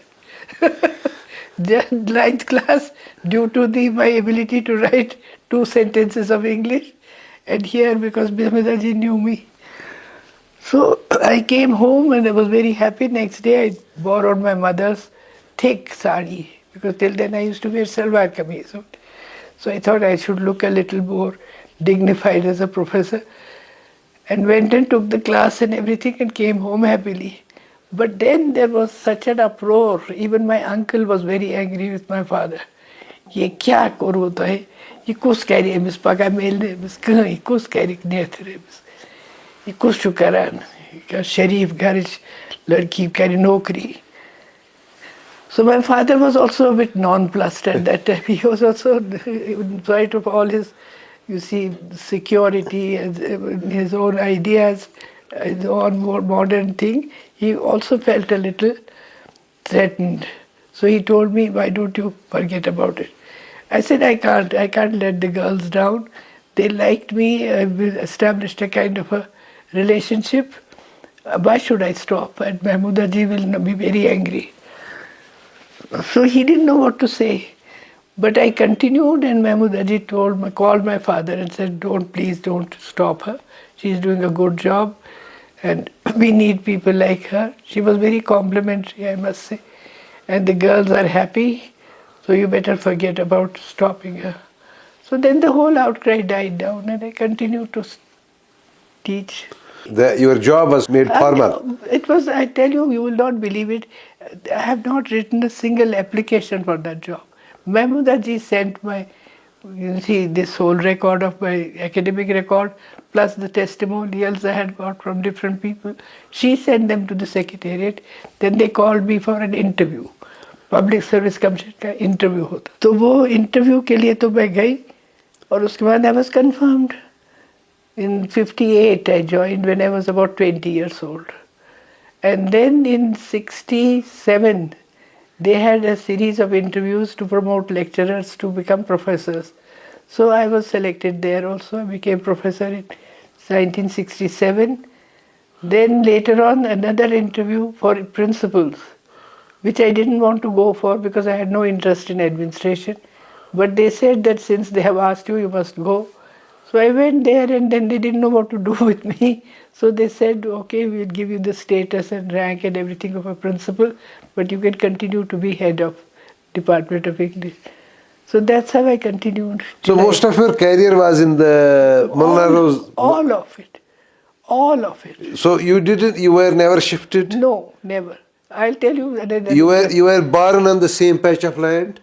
Just ninth class, due to my ability to write 2 sentences of English, and here because Bihmadaji knew me. So I came home and I was very happy. Next day I borrowed my mother's thick sari, because till then I used to wear salwar kameez. So I thought I should look a little more dignified as a professor, and went and took the class and everything and came home happily. But then there was such an uproar. Even my uncle was very angry with my father. ये क्या करो तो है, ये कुछ कह रही है मिस पका मेल ने मिस कहीं कुछ कह रही नहीं थे मिस ये कुछ शुक्रान क्या शरीफ घर लड़की करी नौकरी. So my father was also a bit nonplussed at that time. He was also, in spite of all his, security and his own ideas, his own more modern thing, he also felt a little threatened. So he told me, why don't you forget about it? I said, I can't let the girls down. They liked me, I've established a kind of a relationship. Why should I stop? And Mahmudaji will be very angry. So he didn't know what to say. But I continued, and Mahmudaji called my father and said, please don't stop her. She's doing a good job and we need people like her. She was very complimentary, I must say. And the girls are happy, so you better forget about stopping her. So then the whole outcry died down and I continued to teach. Your job was made formal. It was, I tell you, you will not believe it. I have not written a single application for that job. Mahmudaji sent this whole record of my academic record, plus the testimonials I had got from different people. She sent them to the secretariat. Then they called me for an interview. Public Service Commission का interview होता. तो वो interview के लिए तो मैं गई और उसके बाद I was confirmed. In 58 I joined when I was about 20 years old. And then in 67 they had a series of interviews to promote lecturers to become professors. So I was selected there also. I became professor in 1967. Then later on another interview for principals, which I didn't want to go for because I had no interest in administration. But they said that since they have asked you, you must go. So I went there and then they didn't know what to do with me. So they said, okay, we'll give you the status and rank and everything of a principal, but you can continue to be head of Department of English. So that's how I continued. So most of your career was in the Mulnaros? All of it. All of it. So you were never shifted? No, never. I'll tell you. You were born on the same patch of land?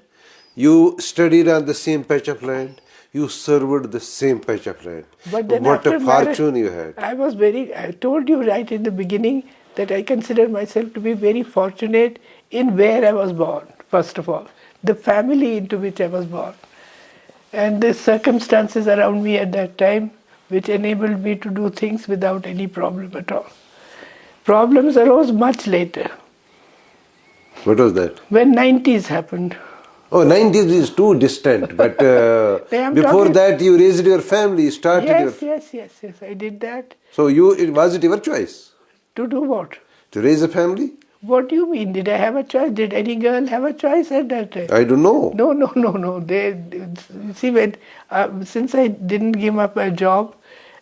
You studied on the same patch of land? You served the same patch of land. But then what a fortune marriage, you had. I told you right in the beginning that I consider myself to be very fortunate in where I was born, first of all. The family into which I was born. And the circumstances around me at that time, which enabled me to do things without any problem at all. Problems arose much later. What was that? When 90s happened. Oh, 90s is too distant, but before that you raised your family, started Yes, I did that. So was it your choice? To do what? To raise a family? What do you mean? Did I have a choice? Did any girl have a choice at that time? I don't know. No. Since I didn't give up my job,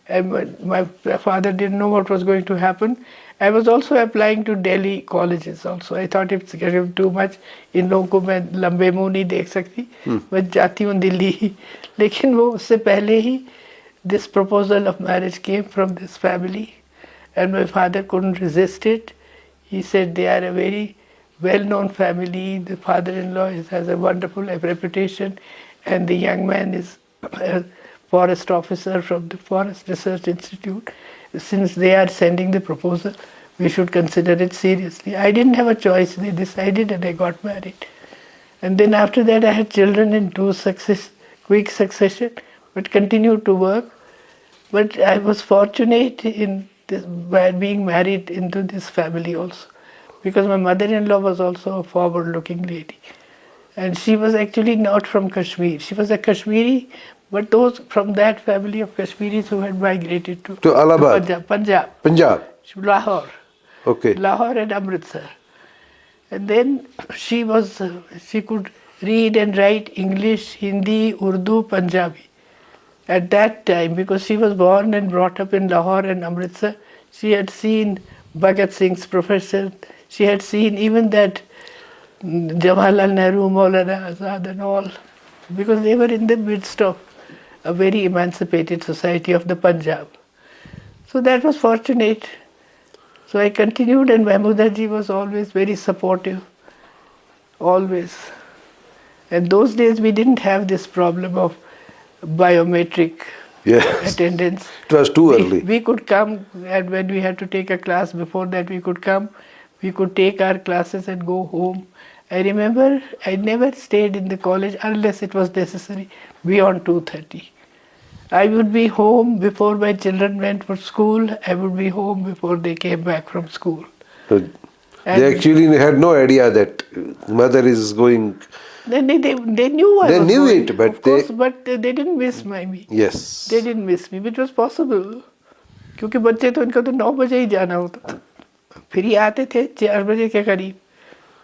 and my father didn't know what was going to happen, I was also applying to Delhi colleges also. I thought it's getting too much. इन लोगों को मैं लंबे मुंह नहीं देख सकती. मैं जाती हूँ दिल्ली. लेकिन वो उससे पहले ही this proposal of marriage came from this family, and my father couldn't resist it. He said they are a very well-known family. The father-in-law has a wonderful reputation, and the young man is a forest officer from the Forest Research Institute. Since they are sending the proposal, we should consider it seriously. I didn't have a choice. They decided and I got married. And then after that I had children in quick succession, but continued to work. But I was fortunate in this, by being married into this family also, because my mother-in-law was also a forward-looking lady. And she was actually not from Kashmir. She was a Kashmiri, but those from that family of Kashmiris who had migrated to Allahabad. Punjab. Lahore. Okay. Lahore and Amritsar. And then she could read and write English, Hindi, Urdu, Punjabi. At that time, because she was born and brought up in Lahore and Amritsar, she had seen Bhagat Singh's profession. She had seen even that Jawaharlal Nehru, Maulana Azad and all, because they were in the midst of a very emancipated society of the Punjab. So that was fortunate. So I continued, and Mahmoodaji was always very supportive, always. And those days we didn't have this problem of biometric attendance. It was too early. We could come, and when we had to take a class before that, we could come, we could take our classes and go home. I remember I never stayed in the college unless it was necessary beyond 2:30. I would be home before my children went for school. I would be home before they came back from school. So they actually had no idea that mother is going. They knew I they was knew going. it, but of course, but they didn't miss me. Yes. They didn't miss me, which was possible. क्योंकि बच्चे तो इनका तो 9 बजे ही जाना होता था. फिर ये आते थे 4 बजे के करीब.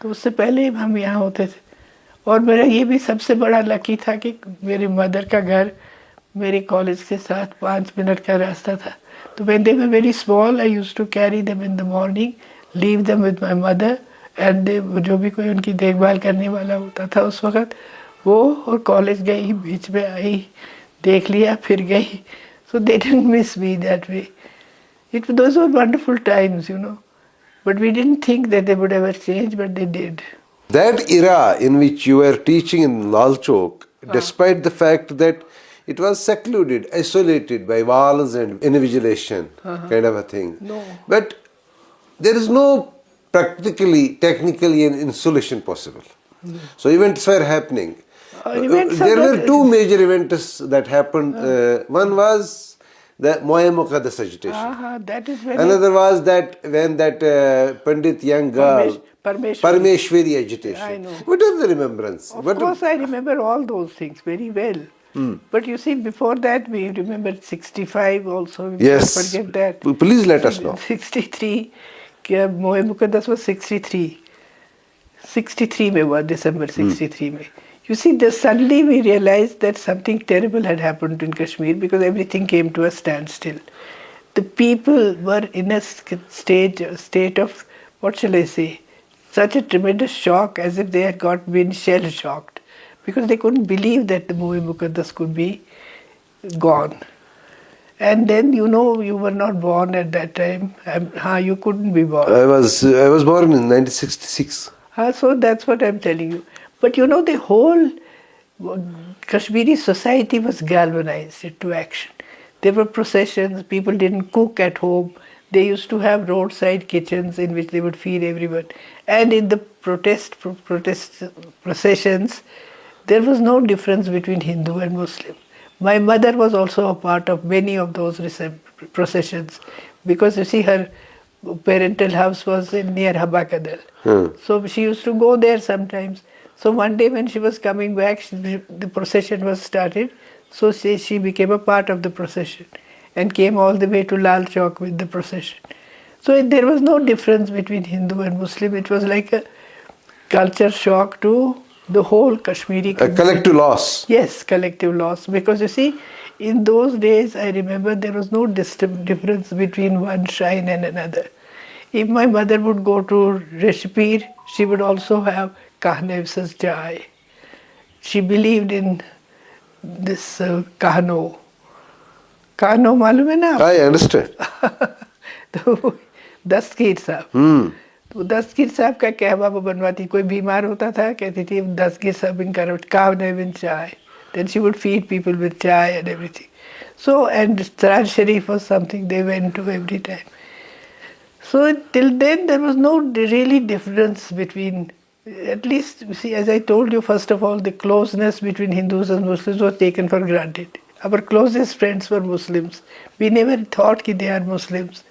तो उससे पहले हम यहाँ होते थे. और मेरा ये भी सबसे बड़ा लकी था कि मेरी मदर का घर मेरे कॉलेज के साथ 5 मिनट का रास्ता था. तो when they were very small, I used to carry them in the morning, leave them with my mother, and जो भी कोई उनकी देखभाल करने वाला होता था उस वक्त, वो और कॉलेज गई, बीच में आई, देख लिया, फिर गई. So they didn't miss me that way. Those were wonderful times, you know. But we didn't think that they would ever change, but they did. That era in which you were teaching in Lal Chowk, despite the fact that it was secluded, isolated by walls and invigilation, kind of a thing. No. But there is no technically an insulation possible. So events were happening. There were 2 major events that happened. One was the Moye Muqaddas agitation. That is very... Another was that when that Pandit young girl, Parmeshwari agitation. I know. What are the remembrance? Of course, I remember all those things very well. But you see, before that, we remember 65 also. We Yes. can't forget that. Please let us know. 63. Moye Muqaddas was 63. 63 में हुआ, December 63 में. You see, suddenly we realized that something terrible had happened in Kashmir because everything came to a standstill. The people were in a state of, what shall I say, such a tremendous shock, as if they had been shell shocked, because they couldn't believe that the Moye Muqaddas could be gone. And then, you know, you were not born at that time. You couldn't be born. I was born in 1966. So that's what I'm telling you. But you know, the whole Kashmiri society was galvanized into action. There were processions, people didn't cook at home. They used to have roadside kitchens in which they would feed everyone. And in the protest processions, there was no difference between Hindu and Muslim. My mother was also a part of many of those processions, because you see, her parental house was near Habakadal. So she used to go there sometimes. So one day when she was coming back, the procession was started. So she became a part of the procession and came all the way to Lal Chowk with the procession. So there was no difference between Hindu and Muslim. It was like a culture shock to the whole Kashmiri community. A collective loss. Yes, collective loss. Because you see, in those days, I remember there was no difference between one shrine and another. If my mother would go to Reshpir, she would also have Kahne versus Jai. She believed in this Kahno. Kahno मालूम है ना? I understand. तो दस्तगीर साहब. तो दस्तगीर साहब का कहवा वो बनवाती, कोई बीमार होता था, कहती थी दस्तगीर साहब in Kahne with chai. Then she would feed people with chai and everything. So, and Saraj Sharif was something they went to every time. So till then there was no really difference between At least, see, as I told you, first of all, the closeness between Hindus and Muslims was taken for granted. Our closest friends were Muslims. We never thought कि they are Muslims.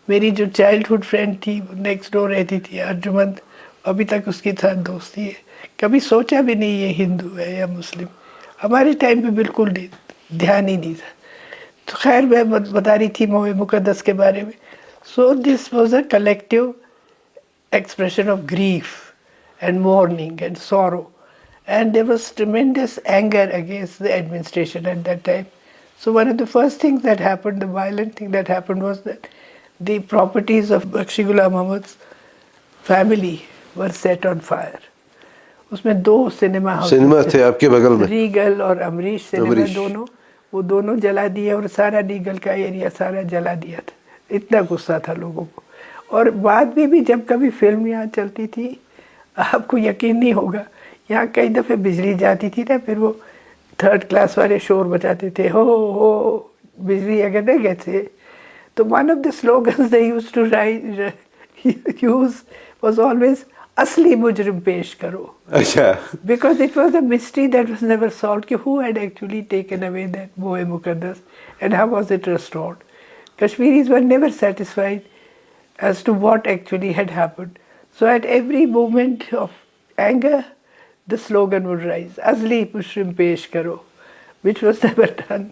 मेरी जो childhood friend थी next door रहती थी अर्जुमन, अभी तक उसके साथ दोस्ती है. कभी सोचा भी नहीं ये हिंदू है या मुस्लिम. हमारे टाइम पे बिल्कुल नहीं, ध्यान ही नहीं था. तो खैर मैं बता रही थी मोए मुकद्दस के बारे में. So this was a collective expression of grief and mourning and sorrow, and there was tremendous anger against the administration at that time. So one of the first things that happened, the violent thing that happened, was that the properties of Bakshi Ghulam Ahmad's family were set on fire. उसमें 2 cinema थे आपके बगल में, Regal और Amrish cinema, दोनों वो दोनों जला दिए और सारा रीगल का एरिया सारा जला दिया था. इतना गुस्सा था लोगों को. और बाद में भी जब कभी फिल्म यहाँ चलती थी, आपको यकीन नहीं होगा, यहाँ कई दफ़े बिजली जाती थी ना, फिर वो 3rd क्लास वाले शोर बजाते थे, हो बिजली अगर नहीं गए थे. तो one of the slogans they used to use was always असली मुजरिम पेश करो. अच्छा. Because it was a mystery that was never solved कि who had actually taken away that मोए मुकद्दस and how was it restored. Kashmiris were never satisfied as to what actually had happened. So at every moment of anger, the slogan would rise, Asli Mushrim Pesh Karo, which was never done.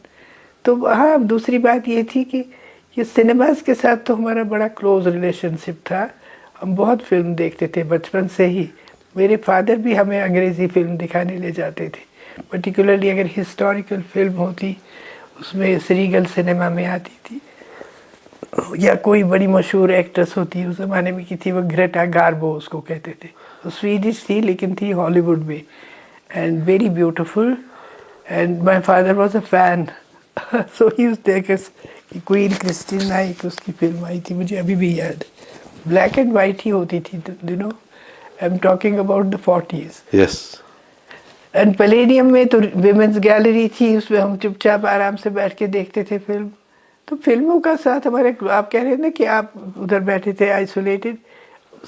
तो हाँ, दूसरी बात ये थी कि ये cinemas के साथ तो हमारा बड़ा क्लोज रिलेशनशिप था. हम बहुत फिल्म देखते थे बचपन से ही. मेरे फादर भी हमें अंग्रेज़ी फिल्म दिखाने ले जाते थे. पर्टिकुलरली अगर हिस्टोरिकल फिल्म होती, उसमें श्रीगल सिनेमा में आती थी, या कोई बड़ी मशहूर एक्ट्रेस होती उस ज़माने में की थी, वो ग्रेटा गार्बो उसको कहते थे. वो स्वीडिश थी लेकिन थी हॉलीवुड में, and very beautiful. And my father was a fan. So he used to take us. Queen Christina एक उसकी फिल्म आई थी, मुझे अभी भी याद. ब्लैक एंड वाइट ही होती थी, you know. I am talking about the 40s. Yes. And palladium में तो विमेंस गैलरी थी, उसमें हम चुपचाप आराम से बैठ के देखते थे फिल्म. तो फिल्मों का साथ हमारे, आप कह रहे हैं ना कि आप उधर बैठे थे आइसोलेटेड,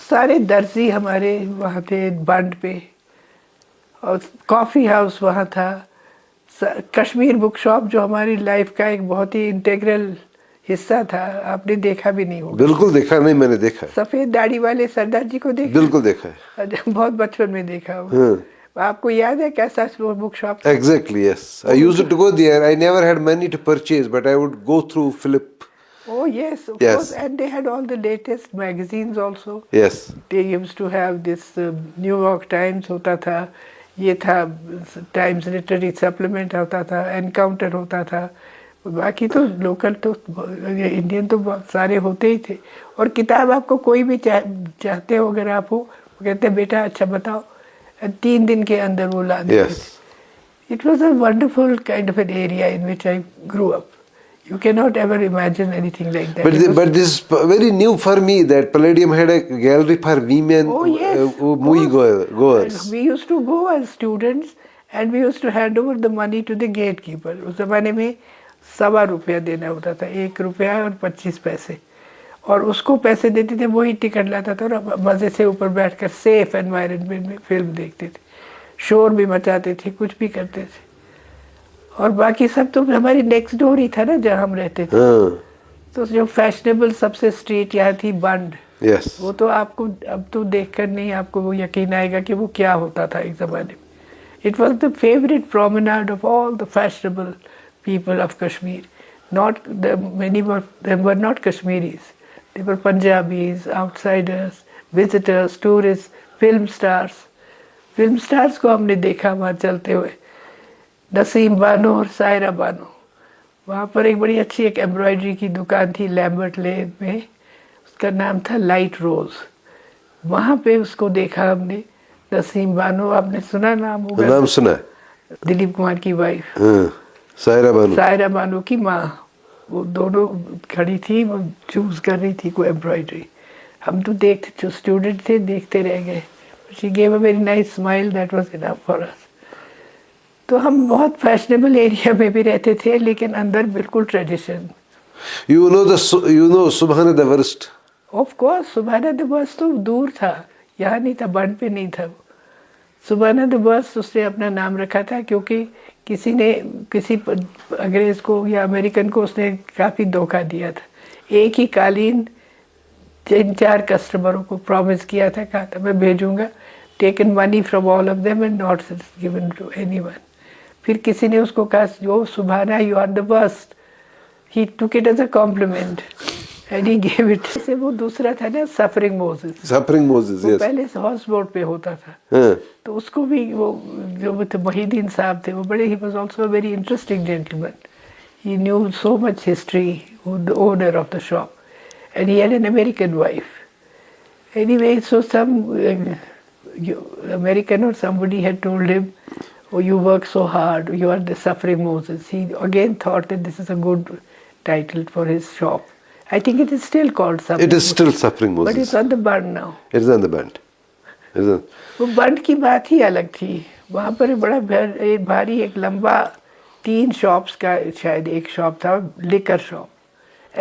सारे दर्जी हमारे वहाँ थे बंड पे, और कॉफ़ी हाउस वहाँ था. कश्मीर बुक शॉप जो हमारी लाइफ का एक बहुत ही इंटेग्रल हिस्सा था. आपने देखा भी नहीं होगा. बिल्कुल देखा नहीं, मैंने देखा है. सफ़ेद दाढ़ी वाले सरदार जी को देखा? बिल्कुल देखा है. बहुत बचपन में देखा होगा. आपको याद है कैसा वो book shop? Exactly, yes. I used to go there. I never had money to purchase, but I would go through Philip. Oh yes, of Yes. course. And they had all the latest magazines also. Yes. They used to have this New York Times होता था, ये था Times Literary Supplement होता था, Encounter होता था. बाकी तो लोकल तो इंडियन तो बहुत सारे होते ही थे. और किताब आपको कोई भी चाहते हो अगर आप हो, वो कहते हैं बेटा अच्छा बताओ, 3 दिन के अंदर वो ला देते थे. It was a wonderful kind of an area in which I grew up. You cannot ever imagine anything like that. But this is very new for me that Palladium had a gallery for women. Oh yes, movie goers. We used to go as students and we used to hand over the money to the gatekeeper. उस ज़माने में ₹1.25 देना होता था, ₹1.25. और उसको पैसे देते थे, वही टिकट लाता था और मज़े से ऊपर बैठकर सेफ एनवायरनमेंट में फिल्म देखते थे. शोर भी मचाते थे, कुछ भी करते थे. और बाकी सब तो हमारी नेक्स्ट डोर ही था ना जहाँ हम रहते थे. तो जो फैशनेबल सबसे स्ट्रीट यहाँ थी बंड. Yes. वो तो आपको अब तो देखकर नहीं आपको वो यकीन आएगा कि वो क्या होता था एक ज़माने में. It was the favourite promenade of all the fashionable people of Kashmir. Not many were not Kashmiris. They were Punjabis, outsiders, visitors, tourists, film stars. Film stars को हमने देखा वहाँ चलते हुए. नसीम बानो और सायरा बानो. वहाँ पर एक बड़ी अच्छी एक एम्ब्रॉयडरी की दुकान थी लैम्बर्ट लेन में, उसका नाम था लाइट रोज. वहाँ पे उसको देखा हमने. नसीम बानो, आपने सुना नाम होगा? नाम सुना. दिलीप कुमार की वाइफ. सायरा बानो की माँ. वो दोनों खड़ी थी, वो चूज कर रही थी कोई एम्ब्रॉयडरी. हम तो देखते, जो स्टूडेंट थे देखते रह गए. She gave a very nice smile, that was enough for us. तो हम बहुत फैशनेबल एरिया में भी रहते थे लेकिन अंदर बिल्कुल tradition. You know Subhana the Worst. Of course, सुबहाना द वर्स्ट तो दूर था. यहाँ नहीं था, बंड पे नहीं था वो। सुबहाना द बस उसने अपना नाम रखा था क्योंकि किसी अंग्रेज को या अमेरिकन को उसने काफ़ी धोखा दिया था। एक ही कालीन 3-4 कस्टमरों को प्रॉमिस किया था, कहा था मैं भेजूंगा, taken money from all of them and not given to anyone. फिर किसी ने उसको कहा जो Subhana you are the best, he took it as a compliment and he gave it. से वो दूसरा था ना सफरिंग मोसेस, यस। पहले हाउस बोट पे होता था। हाँ। तो उसको भी वो जो थे मोहिद्दीन साहब थे, वो बड़े, he was also a very interesting gentleman, he new so much history, the owner of the shop, and he had an American wife. Anyway, so some American or somebody had told him, oh, you work so hard, you are the suffering Moses. He again thought that this is a good title for his shop. I think it is still called Suffering It is still Suffering Moses. But it's on the bund now. It is on the bund. वो बंड की बात ही अलग थी। वहाँ पर बड़ा भारी एक लंबा 3 शॉप्स का शायद एक शॉप था, liquor shop,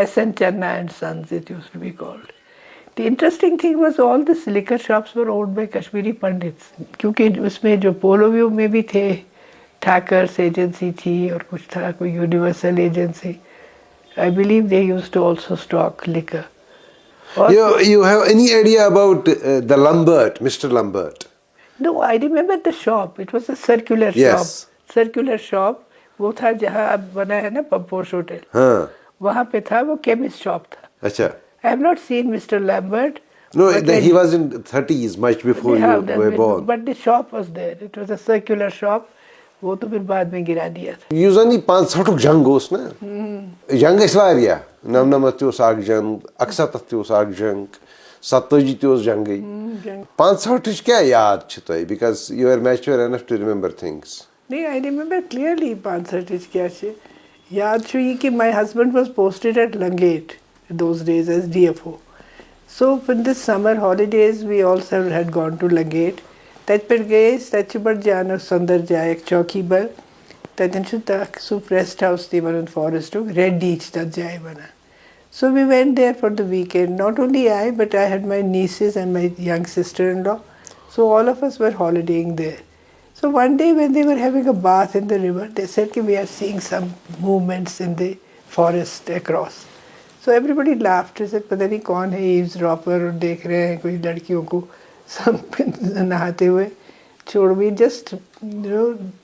S.N. Channa and Sons it used to be called. The interesting thing was all these liquor shops were owned by Kashmiri Pandits, क्योंकि उसमें जो पोलो व्यू में भी थे, ठाकर्स एजेंसी थी और कुछ था, कोई universal agency. I believe they used to also stock liquor. You have any idea about the Lambert, Mr. Lambert? No, I remember the shop. It was a circular Yes. shop. Circular shop. वो था जहाँ अब बना है ना Pamposh hotel, हाँ। वहाँ पे था, वो केमिस्ट शॉप था। अच्छा। I have not seen Mr. Lambert. No, he was in 30s, much before you were born. But the shop was there. It was a circular shop. वो तो फिर बाद में गिरा दिया था। Usually 5-6 जंग ओस ना। जंग इस वारिया, 99 ओस आग जंग, 61 ओस आग जंग, 27 ओस जंगी। 5-6 क्या याद छ तोय, because you are mature enough to remember things. नहीं, I remember clearly 5-6 क्या छ। याद छ ये कि my husband was posted at Langate those days as DFO. So for the summer holidays we also had gone to Langate. तत पर गए, तत पर जाना सुंदर जाए एक चौकी पर, ततन शु तक सुप रेस्ट हाउस थी वन फॉरेस्ट रेड डीच तक जाए बना. So we went there for the weekend. Not only I, but I had my nieces and my young sister-in-law. So all of us were holidaying there. So one day when they were having a bath in the river, they said that we are seeing some movements in the forest across. So everybody laughed. They said, "पता नहीं कौन है eavesdropper और देख रहे हैं कोई लड़कियों को सब नहाते हुए." We just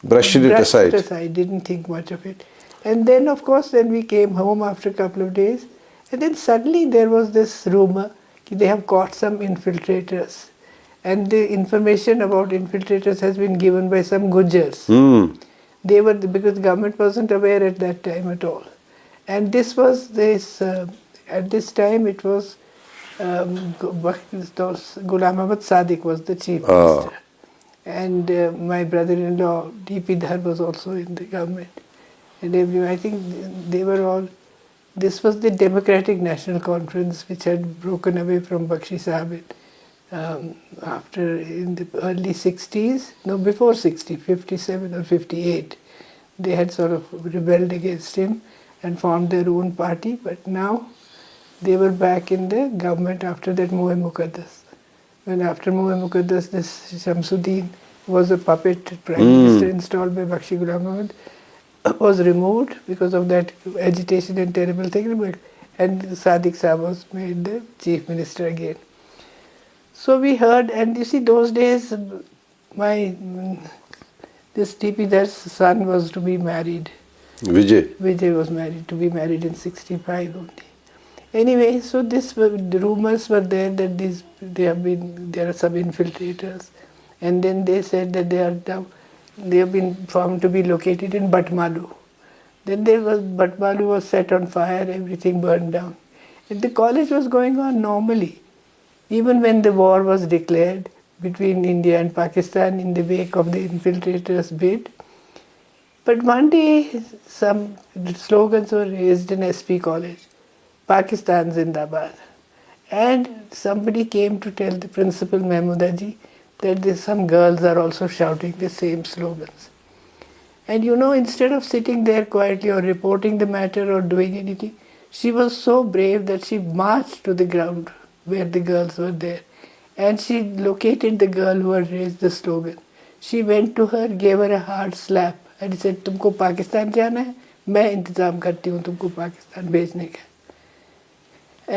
brushed it aside. Didn't think much of it. And then of course then we came home after a couple of days. And then suddenly there was this rumor that they have caught some infiltrators. And the information about infiltrators has been given by some Gujars. They were, because the government wasn't aware at that time at all. And this was this, at this time it was Ghulam Ahmad Sadiq was the chief minister. And my brother-in-law, D.P. Dhar, was also in the government. And I think they were all. This was the Democratic National Conference, which had broken away from Bakshi Sahib after in the early 60s, no, before 60, 57 or 58. They had sort of rebelled against him and formed their own party, but now they were back in the government after that Moe Muqaddas. When after Moe Muqaddas, this Shamsuddin was a puppet prime minister installed by Bakshi Ghulam Ahmad, was removed because of that agitation and terrible thing, and Sadiq Sahib was made the chief minister again. So we heard, and you see those days, this T.P. Dhar's son was to be married. Vijay was married, to be married in 65 only. Anyway, so the rumors were there that there are some infiltrators, and then they said that they have been found to be located in Batmalu. Then Batmalu was set on fire, everything burned down. And the college was going on normally, even when the war was declared between India and Pakistan in the wake of the infiltrators' bid. But one day some slogans were raised in SP College, Pakistan Zindabad. And somebody came to tell the principal Mahmoodaji that some girls are also shouting the same slogans. And instead of sitting there quietly or reporting the matter or doing anything, she was so brave that she marched to the ground where the girls were there And she located the girl who had raised the slogan. She went to her, gave her a hard slap and said, तुमको पाकिस्तान जाना है, मैं इंतज़ाम करती हूँ तुमको पाकिस्तान भेजने का.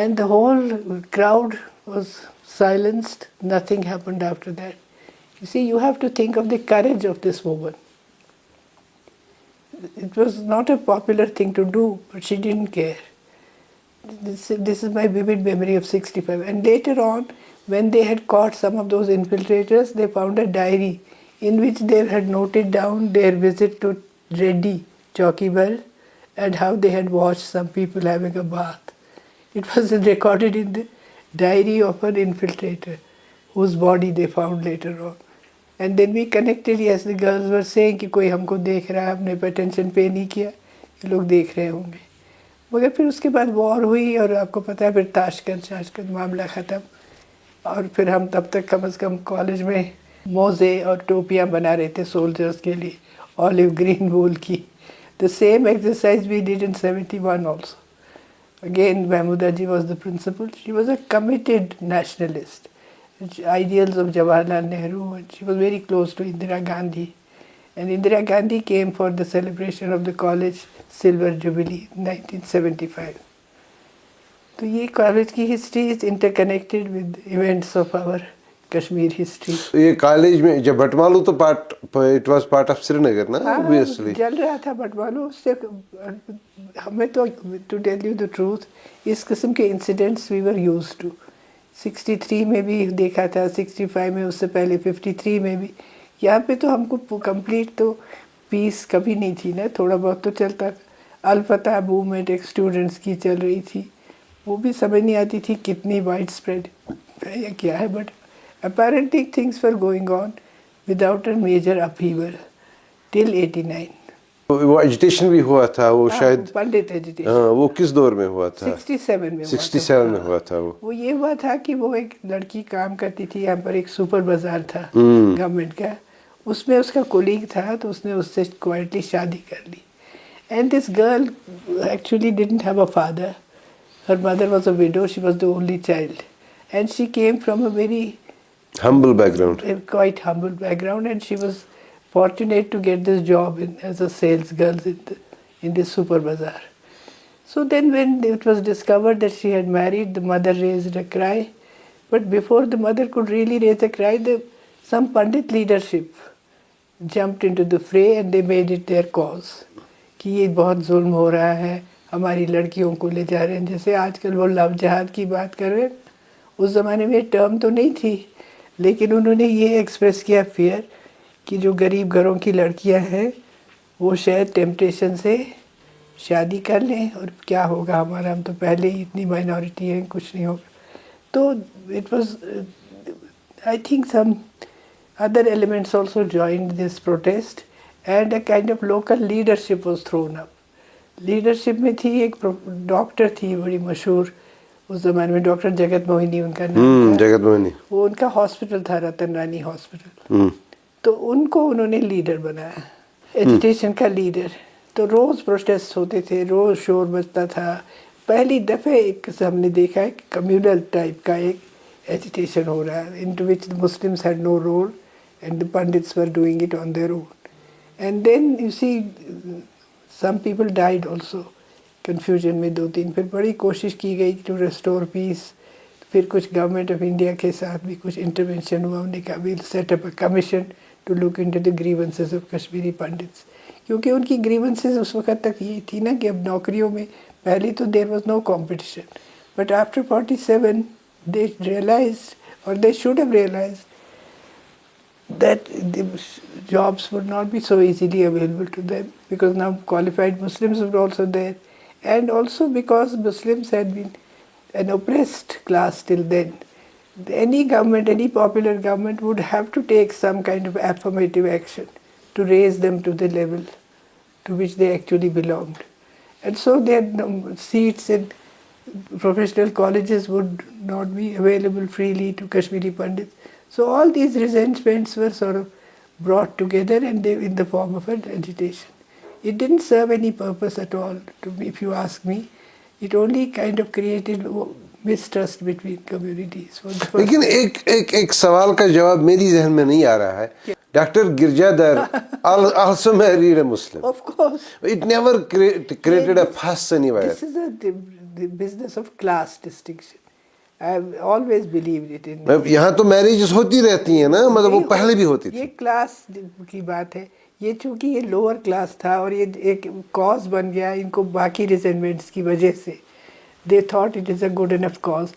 And the whole crowd was silenced. Nothing happened after that. You see, you have to think of the courage of this woman. It was not a popular thing to do, but she didn't care. This is my vivid memory of 65. And later on, when they had caught some of those infiltrators, they found a diary in which they had noted down their visit to Reddy, Chowkibal, and how they had watched some people having a bath. It was recorded in the diary of an infiltrator, whose body they found later on. And then we connected, yes, the girls were saying कि कोई हमको देख रहा है, हमने attention pay नहीं किया, ये लोग देख रहे होंगे. मगर फिर उसके बाद वॉर हुई और आपको पता है फिर ताशकंद मामला ख़त्म. और फिर हम तब तक कम से कम कॉलेज में मोज़े और टोपियाँ बना रहे थे सोल्जर्स के लिए, ऑलिव ग्रीन वूल की. The same exercise we did in 71 also. Again, Mahmooda ji was the principal. She was a committed nationalist. Ideals of Jawaharlal Nehru, and she was very close to Indira Gandhi. And Indira Gandhi came for the celebration of the college Silver Jubilee in 1975. So this college की history is interconnected with events of our Kashmir history. ये college में जब बटमालू तो it was part of Srinagar ना, obviously. जल रहा था बटमालू. उससे हमें तो to tell you the truth, इस किस्म के incidents we were used to. 63 में भी देखा था, 65 में, उससे पहले 53 में भी. यहाँ पे तो हमको कंप्लीट तो पीस कभी नहीं थी ना, थोड़ा बहुत तो चलता था. अल-फतह मूवमेंट एक स्टूडेंट्स की चल रही थी, वो भी समझ नहीं आती थी कितनी वाइड स्प्रेड है या क्या है. But apparently things were going on without a major upheaval till 89. वो एजिटेशन भी हुआ था, वो शायद पंडित एजिटेशन. वो किस दौर में हुआ था? 67 में. 67 में हुआ था. वो ये हुआ था कि वो एक लड़की काम करती थी यहाँ पर, एक सुपर बाजार था गवर्नमेंट का, उसमें उसका कोलीग था, तो उसने उससे क्वाइटली शादी कर ली. And this girl actually didn't have a father. Her mother was a widow, she was the only child, and she came from a very humble background. Quite humble background, and she was fortunate to get this job as a sales girl in this super bazaar. So then when it was discovered that she had married, the mother raised a cry. But before the mother could really raise a cry, some Pandit leadership jumped into the fray and they made it their cause. कि ये बहुत जुल्म हो रहा है, हमारी लड़कियों को ले जा रहे हैं. जैसे आजकल वो लव जहाद की बात कर रहे हैं, उस ज़माने में टर्म तो नहीं थी, लेकिन उन्होंने ये एक्सप्रेस किया फियर कि जो गरीब घरों की लड़कियां हैं वो शायद टेम्पटेशन से शादी कर लें और क्या होगा हमारा, हम तो पहले ही इतनी माइनॉरिटी हैं, कुछ नहीं होगा. तो it was, I think some other elements also joined this protest and a kind of local leadership was thrown up. Leadership में थी एक डॉक्टर थी बड़ी मशहूर उस ज़माने में, डॉक्टर जगत मोहिनी उनका नाम था. जगत मोहिनी. वो उनका हॉस्पिटल था, रतन रानी हॉस्पिटल. तो उनको उन्होंने लीडर बनाया, एजुटेशन का लीडर. तो रोज़ प्रोटेस्ट होते थे, रोज़ शोर बजता था. पहली दफ़े एक हमने देखा है कम्युनल टाइप का एक एजुटेशन हो रहा है, into which the Muslims had no role and the Pandits were doing it on their own. And then you see some people died also confusion में. 2-3 फिर बड़ी कोशिश की गई टू रेस्टोर पीस. फिर कुछ गवर्नमेंट ऑफ इंडिया के साथ भी कुछ इंटरवेंशन हुआ. उन्होंने कहा will set up a commission to look into the grievances of Kashmiri Pandits, क्योंकि उनकी ग्रीवेंसेस उस वक्त तक ये थी ना कि अब नौकरियों में पहले तो there was no competition, but after 47 they realised, और they should have realised, that the jobs would not be so easily available to them, because now qualified Muslims were also there, and also because Muslims had been an oppressed class till then. Any government, any popular government would have to take some kind of affirmative action to raise them to the level to which they actually belonged. And so their seats in professional colleges would not be available freely to Kashmiri Pandits. So all these resentments were sort of brought together, and they in the form of an agitation. It didn't serve any purpose at all, to me, if you ask me. It only kind of created mistrust between communities. लेकिन एक सवाल का जवाब मेरी जहन में नहीं आ रहा है. Dr. Girjadar also married a Muslim. Of course. It never created a fuss anywhere. This is the business of class distinction. I have always believed it in. यहाँ तो मैरिजेस होती रहती हैं ना, मतलब वो पहले भी होती थी. ये क्लास की बात है. ये चूंकि ये लोअर क्लास था और ये एक कॉज बन गया इनको बाकी रिजेंटमेंट्स की वजह से. They thought it is a good enough cause.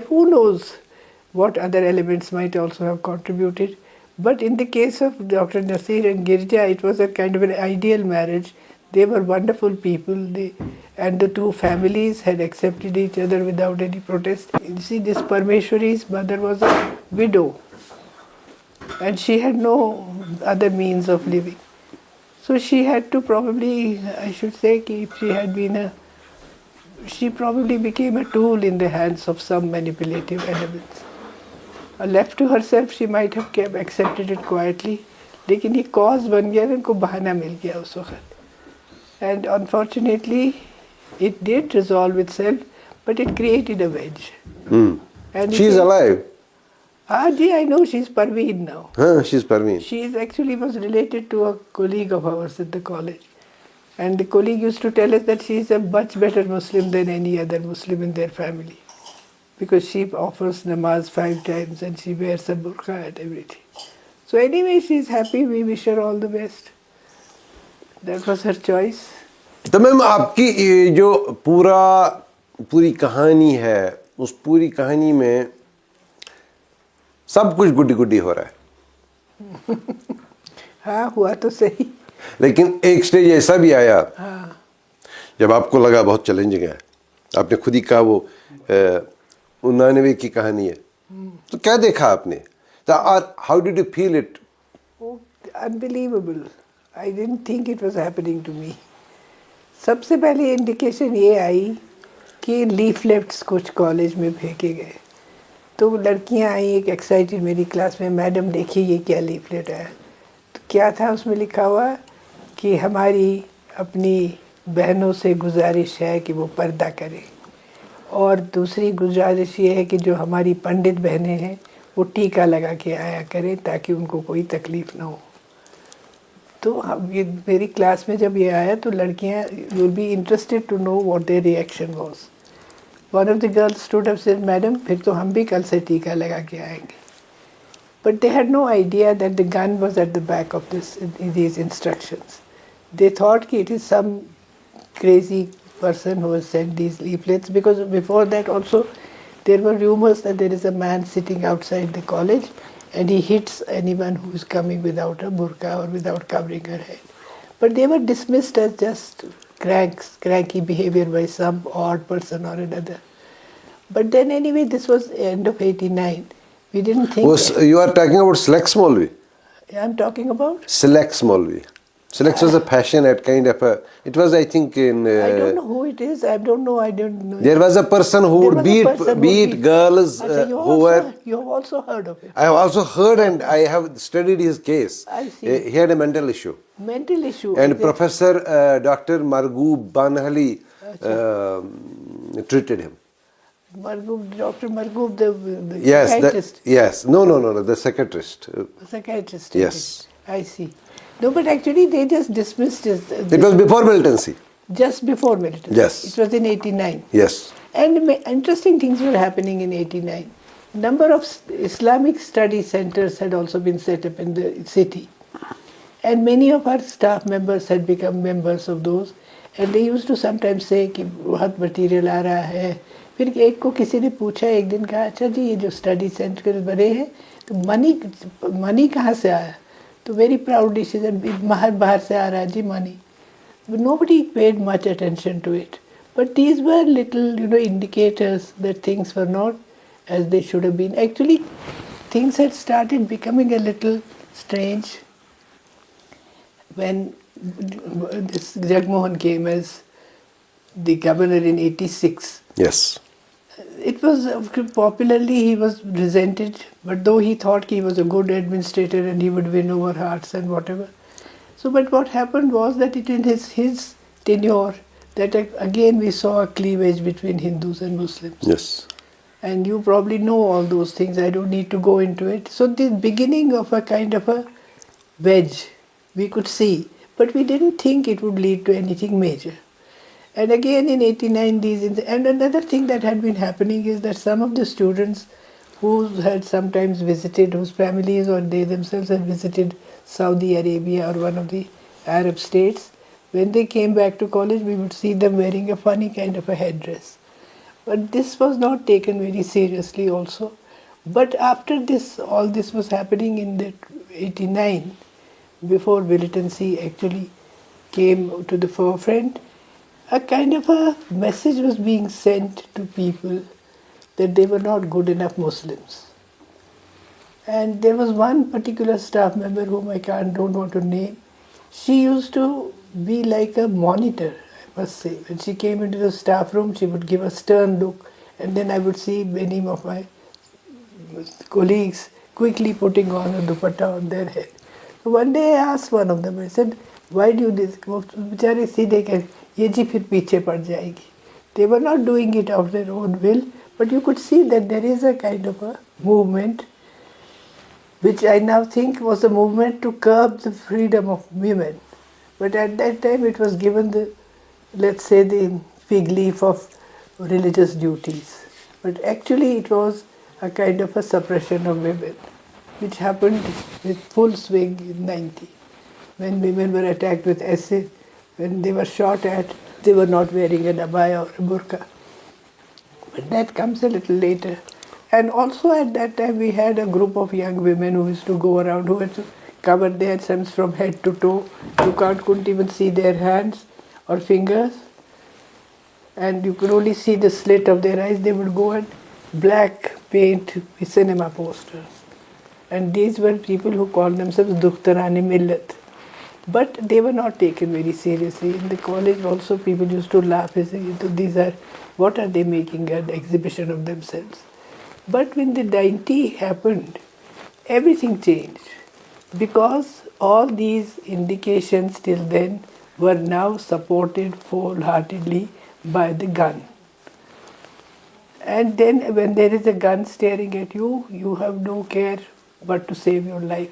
Who knows what other elements might also have contributed. But in the case of Dr. Nasir and Girja, it was a kind of an ideal marriage. They were wonderful people, and the two families had accepted each other without any protest. You see, this Parmeshwari's mother was a widow, and she had no other means of living. So she had to probably, I should say, if she had been she probably became a tool in the hands of some manipulative elements. Left to herself, she might have accepted it quietly. लेकिन ये cause बन गया ना, इनको बहाना मिल गया उस वक्त. And unfortunately, it did resolve itself, but it created a wedge. And she's alive. I know she's Parveen now. She's Parveen. She actually was related to a colleague of ours at the college. And the colleague used to tell us that she is a much better Muslim than any other Muslim in their family. Because she offers namaz 5 times and she wears a burqa and everything. So anyway, she's happy. We wish her all the best. That was her choice. तो ma'am आपकी ये जो पूरी कहानी है, उस पूरी कहानी में सब कुछ गुड्डी गुड्डी हो रहा है. हाँ, हुआ तो सही. लेकिन एक स्टेज ऐसा भी आया जब आपको लगा बहुत चैलेंजिंग है. आपने खुद ही कहा वो 99 की कहानी है. तो क्या देखा आपने? How did you feel it? Oh, unbelievable. I didn't think it was happening to me. सबसे पहले इंडिकेशन ये आई कि लीफलेट्स कुछ कॉलेज में फेंके गए. तो लड़कियां आई एक एक्साइटेड मेरी क्लास में, मैडम देखिए ये क्या लीफलेट है. तो क्या था उसमें लिखा हुआ कि हमारी अपनी बहनों से गुजारिश है कि वो पर्दा करें, और दूसरी गुजारिश ये है कि जो हमारी पंडित बहनें हैं वो टीका लगा के आया करें ताकि उनको कोई तकलीफ़ ना हो. तो ये मेरी क्लास में जब ये आया तो लड़कियां will be interested to know what their reaction was. One of the girls stood up said, madam फिर तो हम भी कल से टीका लगा के आएंगे. But they had no idea that the gun was at the back of these instructions. They thought कि it is some crazy person who has sent these leaflets, because before that also there were rumors that there is a man sitting outside the college and he hits anyone who is coming without a burqa or without covering her head. But they were dismissed as just cranky behavior by some odd person or another. But then anyway, this was end of 89. We didn't think... you are talking about Slex Maulvi? I'm talking about? Slex Maulvi. Slex was a fashion at kind of a... It was, I think, in... I don't know who it is. I don't know. There was a person who would beat girls who were... You have also heard of it. I have also heard, and I have studied his case. I see. He had a mental issue. Mental issue. And Professor Dr. Margoob Banhali treated him. Dr. Margoob, the yes, psychiatrist. Yes. No, the psychiatrist. Psychiatrist. Yes. I see. No, but actually they just dismissed it. It was before militancy. Just before militancy. Yes. It was in 89. Yes. And interesting things were happening in 89. Number of Islamic study centers had also been set up in the city. And many of our staff members had become members of those. And they used to sometimes say कि बहुत material आ रहा है. फिर एक को किसी ने पूछा एक दिन, कहा अच्छा जी ये जो स्टडी सेंटर बने हैं तो मनी कहाँ से आया? तो very proudly she said, बाहर से आ रहा है जी money. But nobody paid much attention to it. But these were little, indicators that things were not as they should have been. Actually, things had started becoming a little strange when this Jagmohan came as the governor in 86. Yes. It was popularly he was resented, but though he thought he was a good administrator and he would win over hearts and whatever. So, but what happened was that it in his tenure that again we saw a cleavage between Hindus and Muslims. Yes. And you probably know all those things. I don't need to go into it. So the beginning of a kind of a wedge we could see, but we didn't think it would lead to anything major. And again in 89, and another thing that had been happening is that some of the students who had sometimes visited, whose families or they themselves had visited Saudi Arabia or one of the Arab states, when they came back to college, we would see them wearing a funny kind of a headdress. But this was not taken very seriously also. But after this, all this was happening in the 89, before militancy actually came to the forefront, a kind of a message was being sent to people that they were not good enough Muslims. And there was one particular staff member whom don't want to name. She used to be like a monitor, I must say. When she came into the staff room, she would give a stern look, and then I would see many of my colleagues quickly putting on a dupatta on their head. So one day I asked one of them, I said, why do you do this? वो बेचारे सीधे कहे, ये जी फिर पीछे पड़ जाएगी. They were not doing it of their own will, but you could see that there is a kind of a movement which I now think was a movement to curb the freedom of women. But at that time it was given the, let's say, the fig leaf of religious duties. But actually it was a kind of a suppression of women, which happened with full swing in 90. When women were attacked with acid, when they were shot at, they were not wearing an abaya or a burqa. But that comes a little later. And also at that time we had a group of young women who used to go around, who had to cover themselves from head to toe. You couldn't even see their hands or fingers. And you could only see the slit of their eyes. They would go and black paint cinema posters. And these were people who called themselves Dukhtarani Millat. But they were not taken very seriously. In the college also people used to laugh and say, what are they making an exhibition of themselves? But when the 90 happened, everything changed. Because all these indications till then were now supported wholeheartedly by the gun. And then when there is a gun staring at you, you have no care but to save your life.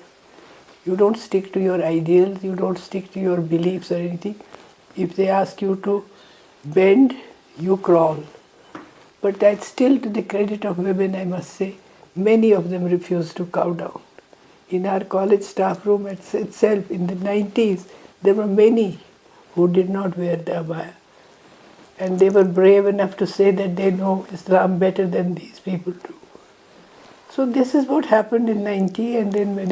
You don't stick to your ideals, you don't stick to your beliefs or anything. If they ask you to bend, you crawl. But that's still to the credit of women, I must say. Many of them refused to cow down. In our college staff room itself, in the 90s, there were many who did not wear the abaya. And they were brave enough to say that they know Islam better than these people do. So this is what happened in 90, and then when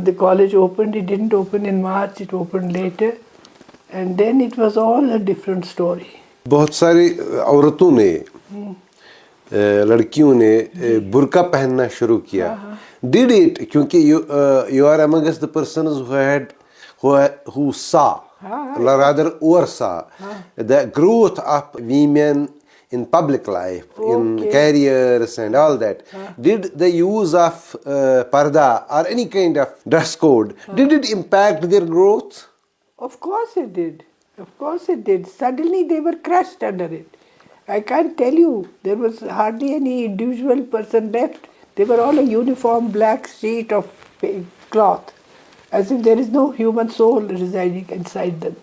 the college opened, it didn't open in March, it opened later. And then it was all a different story. बहुत सारी औरतों ने लड़कियों ने बुर्का पहनना शुरू किया. Did it क्योंकि you are amongst the persons who saw rather oversaw the growth of women in public life, in careers and all that. Did the use of parda or any kind of dress code, did it impact their growth? Of course it did. Of course it did. Suddenly they were crushed under it. I can't tell you, there was hardly any individual person left. They were all a uniform black sheet of cloth, as if there is no human soul residing inside them.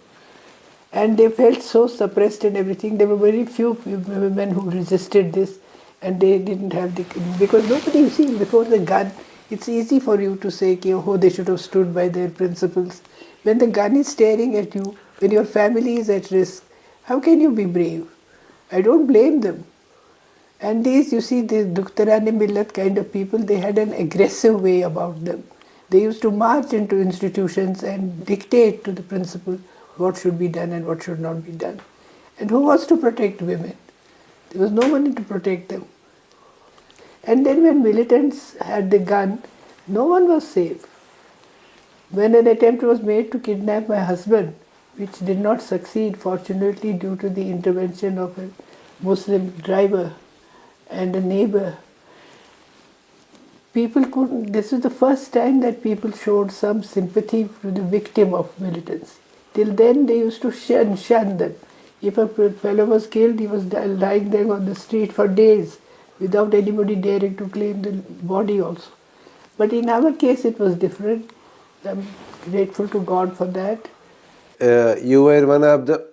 And they felt so suppressed and everything. There were very few women who resisted this, and they didn't have because nobody, you see, before the gun, it's easy for you to say, oh, they should have stood by their principles. When the gun is staring at you, when your family is at risk, how can you be brave? I don't blame them. And these, you see, the Dukhtarani Millat kind of people, they had an aggressive way about them. They used to march into institutions and dictate to the principal what should be done and what should not be done. And who was to protect women? There was no one to protect them. And then when militants had the gun, no one was safe. When an attempt was made to kidnap my husband, which did not succeed, fortunately, due to the intervention of a Muslim driver and a neighbor, people couldn't. This is the first time that people showed some sympathy to the victim of militants. Till then, they used to shun them. If a fellow was killed, he was lying there on the street for days without anybody daring to claim the body also. But in our case, it was different. I'm grateful to God for that. You were one of the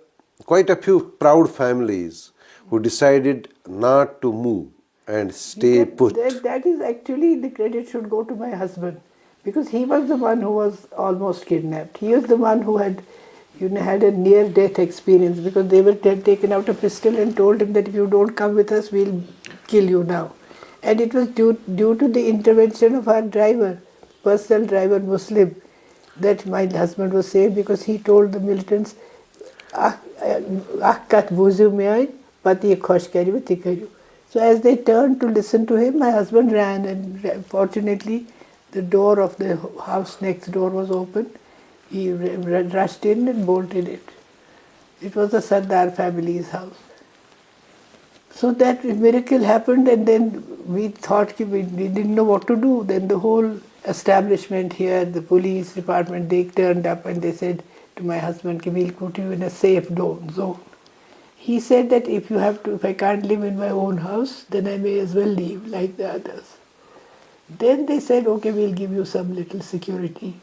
quite a few proud families who decided not to move and stay put. That is actually, the credit should go to my husband, because he was the one who was almost kidnapped. He was the one who had had a near-death experience, because they were taken out a pistol and told him that if you don't come with us, we'll kill you now. And it was due to the intervention of our driver, personal driver Muslim, that my husband was saved, because he told the militants, kat buzu mein ain, pati khosh kariyo ti kariyo. So as they turned to listen to him, my husband ran, and fortunately the door of the house next door was open. He rushed in and bolted it. It was the Sardar family's house. So that miracle happened, and then we thought we didn't know what to do. Then the whole establishment here, the police department, they turned up and they said to my husband, we'll put you in a safe zone. He said that if I can't live in my own house, then I may as well leave like the others. Then they said, okay, we'll give you some little security.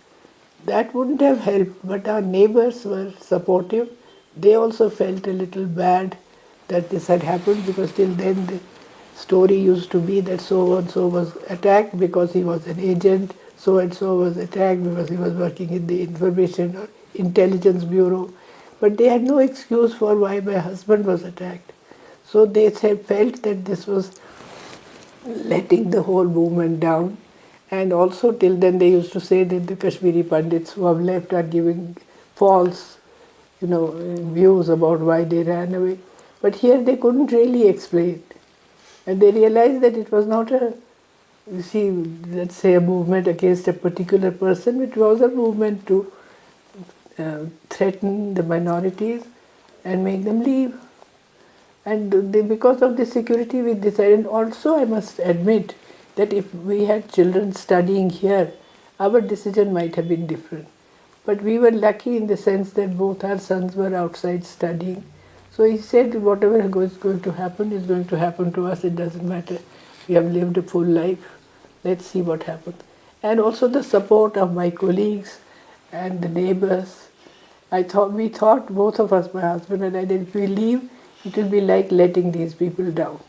That wouldn't have helped, but our neighbors were supportive. They also felt a little bad that this had happened, because till then the story used to be that so-and-so was attacked because he was an agent, so-and-so was attacked because he was working in the Information or Intelligence Bureau. But they had no excuse for why my husband was attacked. So they felt that this was letting the whole movement down. And also till then they used to say that the Kashmiri Pandits who have left are giving false views about why they ran away. But here they couldn't really explain. And they realized that it was not let's say a movement against a particular person, it was a movement to threaten the minorities and make them leave. And because of the security we decided. Also, I must admit that if we had children studying here, our decision might have been different. But we were lucky in the sense that both our sons were outside studying. So he said, whatever is going to happen is going to happen to us. It doesn't matter. We have lived a full life. Let's see what happens. And also the support of my colleagues and the neighbors. We thought, both of us, my husband and I, that if we leave, it will be like letting these people down.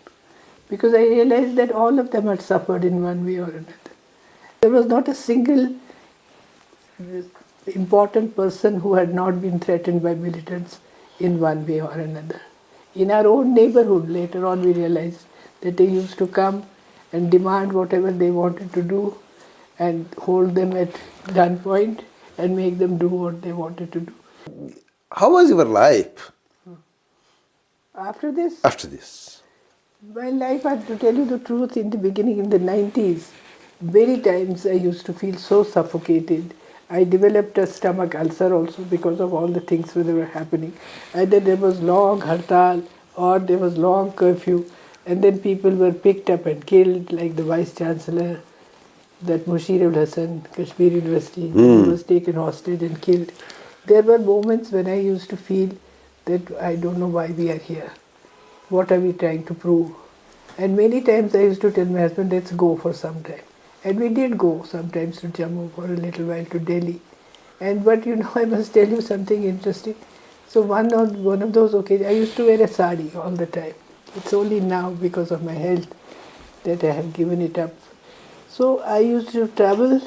Because I realized that all of them had suffered in one way or another. There was not a single important person who had not been threatened by militants in one way or another. In our own neighborhood, later on we realized that they used to come and demand whatever they wanted to do and hold them at gunpoint and make them do what they wanted to do. How was your life After this? after this? My life, I have to tell you the truth, in the beginning, in the 90s, many times I used to feel so suffocated. I developed a stomach ulcer also because of all the things that were happening. Either there was long hartal or there was long curfew, and then people were picked up and killed, like the Vice Chancellor, that Mushir ul Hassan, Kashmir University, he was taken hostage and killed. There were moments when I used to feel that I don't know why we are here. What are we trying to prove? And many times I used to tell my husband, let's go for some time. And we did go sometimes to Jammu, for a little while to Delhi. But I must tell you something interesting. So one of those occasions, I used to wear a sari all the time. It's only now because of my health that I have given it up. So I used to travel,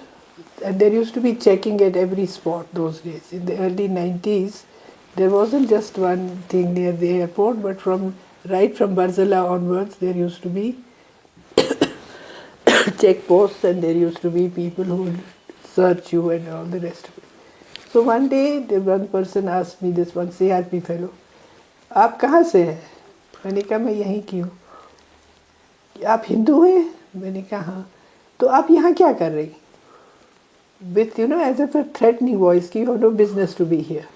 and there used to be checking at every spot those days. In the early 90s, there wasn't just one thing near the airport, but right from Barzala onwards, there used to be checkposts, and there used to be people who would search you and all the rest of it. So one day, one person asked me, this one CRP fellow, आप कहाँ से हैं? मैंने कहा मैं यहीं की हूँ. आप हिंदू हैं? मैंने कहा हाँ. तो आप यहाँ क्या कर रही? With as if a threatening voice, you have no business to be here.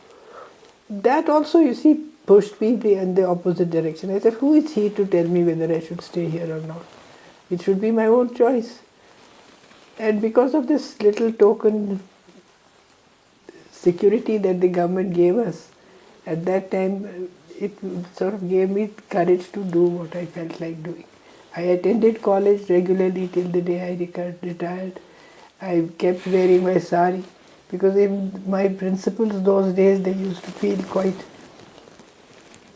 That also, you see, pushed me in the opposite direction. I said, who is he to tell me whether I should stay here or not? It should be my own choice. And because of this little token security that the government gave us, at that time it sort of gave me courage to do what I felt like doing. I attended college regularly till the day I retired. I kept wearing my sari because my principals those days, they used to feel quite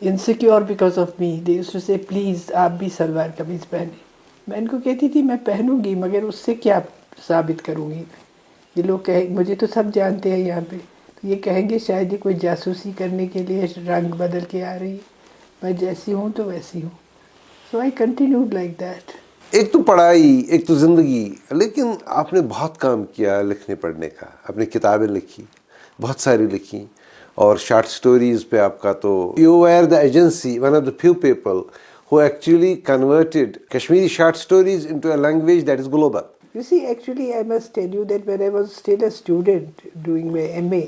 insecure because of me. They used to say, please आप भी सलवार कमीज पहने. मैं इनको कहती थी मैं पहनूंगी मगर उससे क्या साबित करूंगी मैं. ये लोग कहे मुझे तो सब जानते हैं यहाँ पे, तो ये कहेंगे शायद ये कोई जासूसी करने के लिए रंग बदल के आ रही है. मैं जैसी हूँ तो वैसी हूँ. So I continued like that. एक तो पढ़ाई, एक तो जिंदगी, लेकिन आपने बहुत काम किया लिखने पढ़ने का. आपने किताबें लिखी, बहुत सारी लिखी, और शॉर्ट स्टोरीज पे आपका तो you were the agency, one of the few people who actually converted Kashmiri short stories into a language that is global. You see, actually, I must tell you that when I was still a student doing my MA,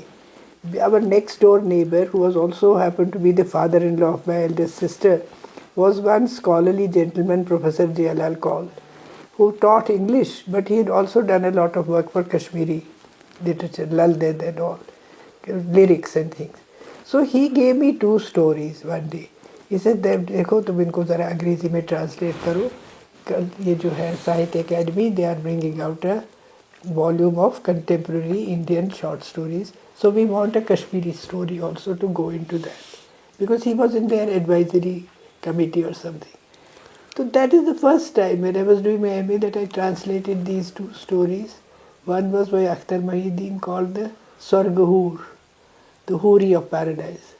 our next door neighbor, who was also happened to be the father-in-law of my eldest sister, was one scholarly gentleman, Professor Jalal called, who taught English, but he had also done a lot of work for Kashmiri literature, Lal Ded and all, lyrics and things. So he gave me 2 stories one day. He said, देखो तुम इनको ज़रा अंग्रेज़ी में translate करो. ये जो है साहित्य academy, they are bringing out a volume of contemporary Indian short stories. So we want a Kashmiri story also to go into that, because he was in their advisory committee or something. So that is the first time when I was doing my MA that I translated these 2 stories. One was by Akhtar Mahideen called the Swargahur, the Huri of Paradise.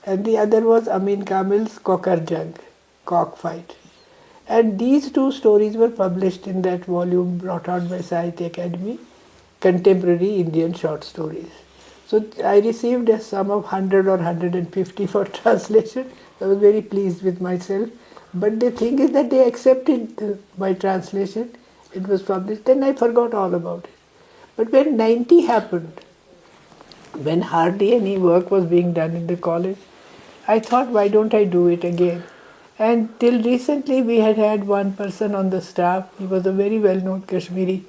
And the other was Amin Kamil's Kokar Jung, Cockfight. And these 2 stories were published in that volume brought out by Sahitya Academy, Contemporary Indian Short Stories. So I received a sum of 100 or 150 for translation. I was very pleased with myself. But the thing is that they accepted my translation. It was published. Then I forgot all about it. But when 90 happened, when hardly any work was being done in the college, I thought, why don't I do it again? And till recently we had one person on the staff. He was a very well-known Kashmiri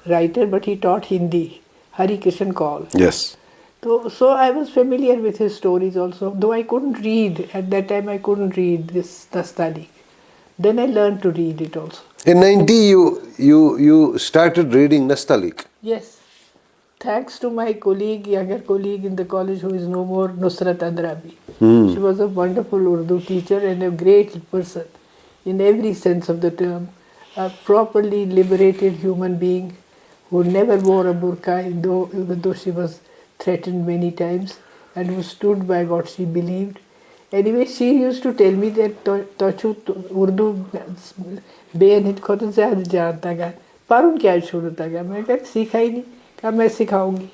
writer, but he taught Hindi, Hari Kishan Kaul. Yes. So I was familiar with his stories also, though I couldn't read. At that time I couldn't read this Nastali. Then I learned to read it also. In 90 you started reading Nastalik. Yes. Thanks to my colleague, younger colleague in the college who is no more, Nusrat Andrabi. She was a wonderful Urdu teacher and a great person in every sense of the term. A properly liberated human being who never wore a burqa, even though she was threatened many times, and who stood by what she believed. Anyway, she used to tell me that Tochu Urdu beyan ko to zyada janta ga. Parun kya shuru taga. मैं कहा सीखा ही नहीं. कहा मैं सिखाऊंगी.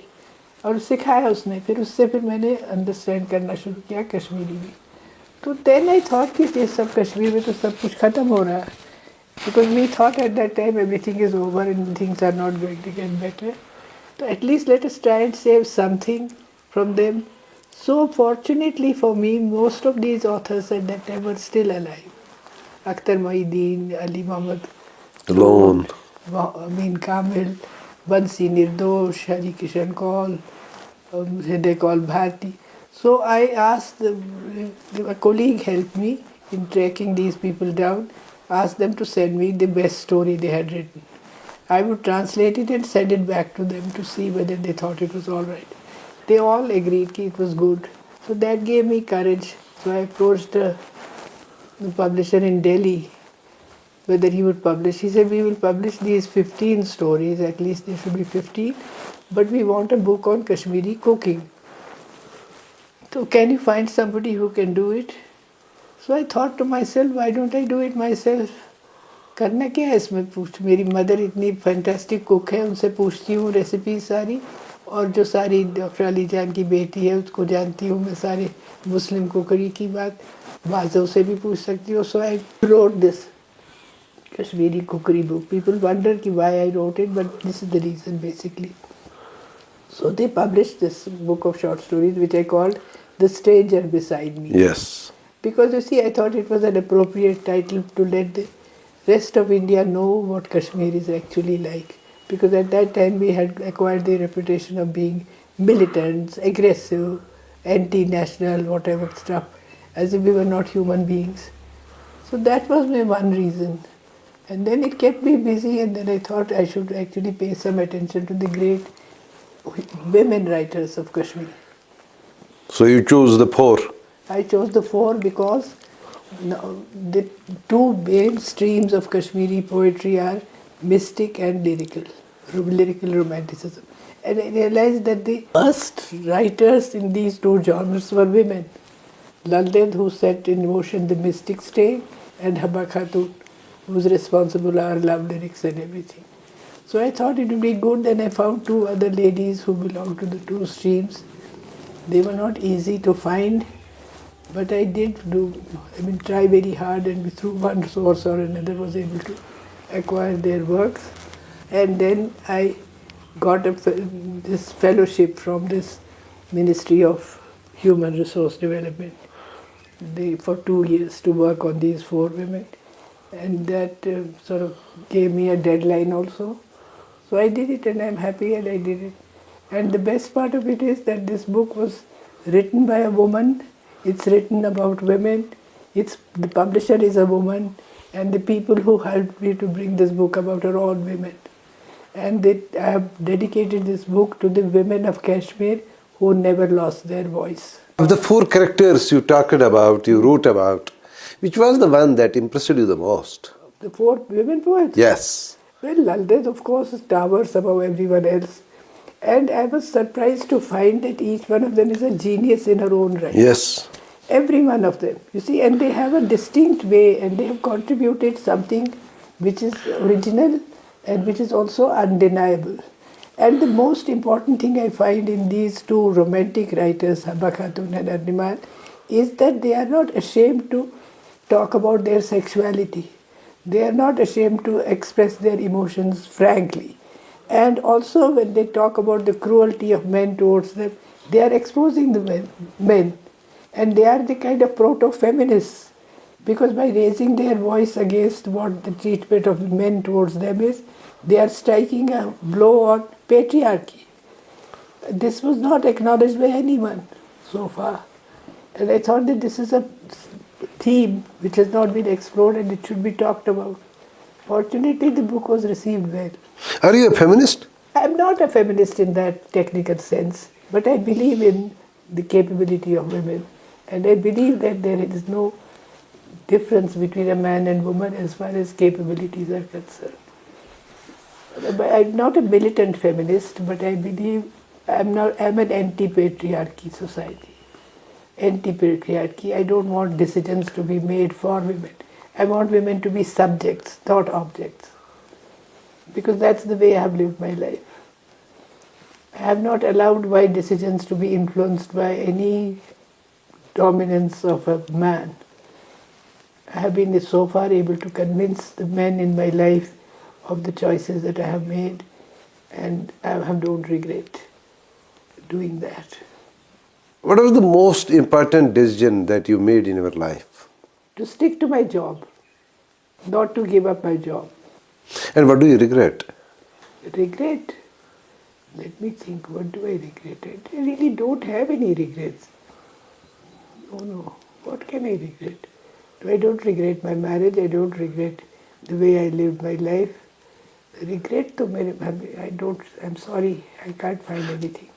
और सिखाया उसने. फिर उससे फिर मैंने अंडरस्टैंड करना शुरू किया कश्मीरी भी. तो then I thought कि ये सब कश्मीर में तो सब कुछ खत्म हो रहा है. Because we thought at that time everything is over and things are not going to get better. So at least let us try and save something from them. So fortunately for me, most of these authors at that time were still alive. Akhtar Mahideen, Ali Muhammad Alone. Amin Kamil, Bansi Nirdosh, Hari Kishan Kaul, they call Bharti. So I asked, a colleague helped me in tracking these people down, asked them to send me the best story they had written. I would translate it and send it back to them to see whether they thought it was all right. They all agreed that it was good. So that gave me courage. So I approached the publisher in Delhi whether he would publish. He said, we will publish these 15 stories, at least there should be 15, but we want a book on Kashmiri cooking. So can you find somebody who can do it? So I thought to myself, why don't I do it myself? करना क्या है इसमें पूछ. मेरी mother इतनी fantastic cook है, उनसे पूछती हूँ रेसिपी सारी, और जो सारी डॉक्टर अली जान की बेटी है उसको जानती हूँ मैं सारे मुस्लिम कुकरी की बात, बाज़ों से भी पूछ सकती हूँ. So I wrote this Kashmiri cookery book. People wonder why I wrote it, but this is the reason basically. So they published this book of short stories which I called The Stranger Beside Me. Yes. Because you see, I thought it was an appropriate title to let the rest of India know what Kashmir is actually like. Because at that time we had acquired the reputation of being militants, aggressive, anti-national, whatever stuff. as if we were not human beings. So that was my one reason. And then it kept me busy, and then I thought I should actually pay some attention to the great women writers of Kashmir. So you chose the four. I chose the four because the two main streams of Kashmiri poetry are mystic and lyrical romanticism. And I realized that the first writers in these two genres were women. Lalded, who set in motion the mystic strain, and Haba Khatun, who's responsible for our love lyrics and everything. So I thought it would be good, and I found two other ladies who belonged to the two streams. They were not easy to find, but I did try very hard, and through one source or another was able to acquire their works. And then I got this fellowship from this Ministry of Human Resource Development for 2 years to work on these four women. And that sort of gave me a deadline also. So I did it, and I'm happy, and I did it. And the best part of it is that this book was written by a woman. It's written about women. The publisher is a woman, and the people who helped me to bring this book about are all women. And I have dedicated this book to the women of Kashmir who never lost their voice. Of the four characters you wrote about, which was the one that impressed you the most? The four women poets? Yes. Well, Laldet, of course, towers above everyone else. And I was surprised to find that each one of them is a genius in her own right. Yes. Every one of them. You see, and they have a distinct way, and they have contributed something which is original and which is also undeniable. And the most important thing I find in these two romantic writers, Haba Khatun and Emaan, is that they are not ashamed to talk about their sexuality. They are not ashamed to express their emotions frankly. And also when they talk about the cruelty of men towards them, they are exposing the men. And they are the kind of proto-feminists. Because by raising their voice against what the treatment of men towards them is, they are striking a blow on patriarchy. This was not acknowledged by anyone so far. And I thought that this is a theme which has not been explored, and it should be talked about. Fortunately, the book was received well. Are you a feminist? I am not a feminist in that technical sense, but I believe in the capability of women. And I believe that there is no difference between a man and woman as far as capabilities are concerned. I'm not a militant feminist, but I believe I'm an anti-patriarchy society. Anti-patriarchy. I don't want decisions to be made for women. I want women to be subjects, not objects. Because that's the way I have lived my life. I have not allowed my decisions to be influenced by any dominance of a man. I have been so far able to convince the men in my life of the choices that I have made, and I don't regret doing that. What was the most important decision that you made in your life? To stick to my job, not to give up my job. And what do you regret? Regret? Let me think, what do I regret? I really don't have any regrets. No. What can I regret? I don't regret my marriage. I don't regret the way I lived my life. Regret to me, I'm sorry, I can't find anything.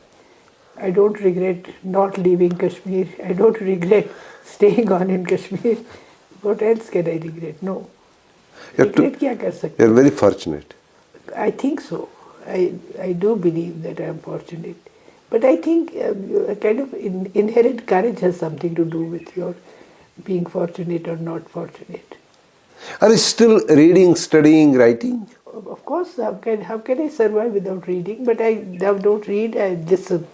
I don't regret not leaving Kashmir. I don't regret staying on in Kashmir. What else can I regret? No. Regret kya kar sakte? You're very fortunate. I think so. I do believe that I am fortunate. But I think a kind of inherent courage has something to do with your being fortunate or not fortunate. Are you still reading, studying, writing? Of course, how can I survive without reading? But I don't read, I listen.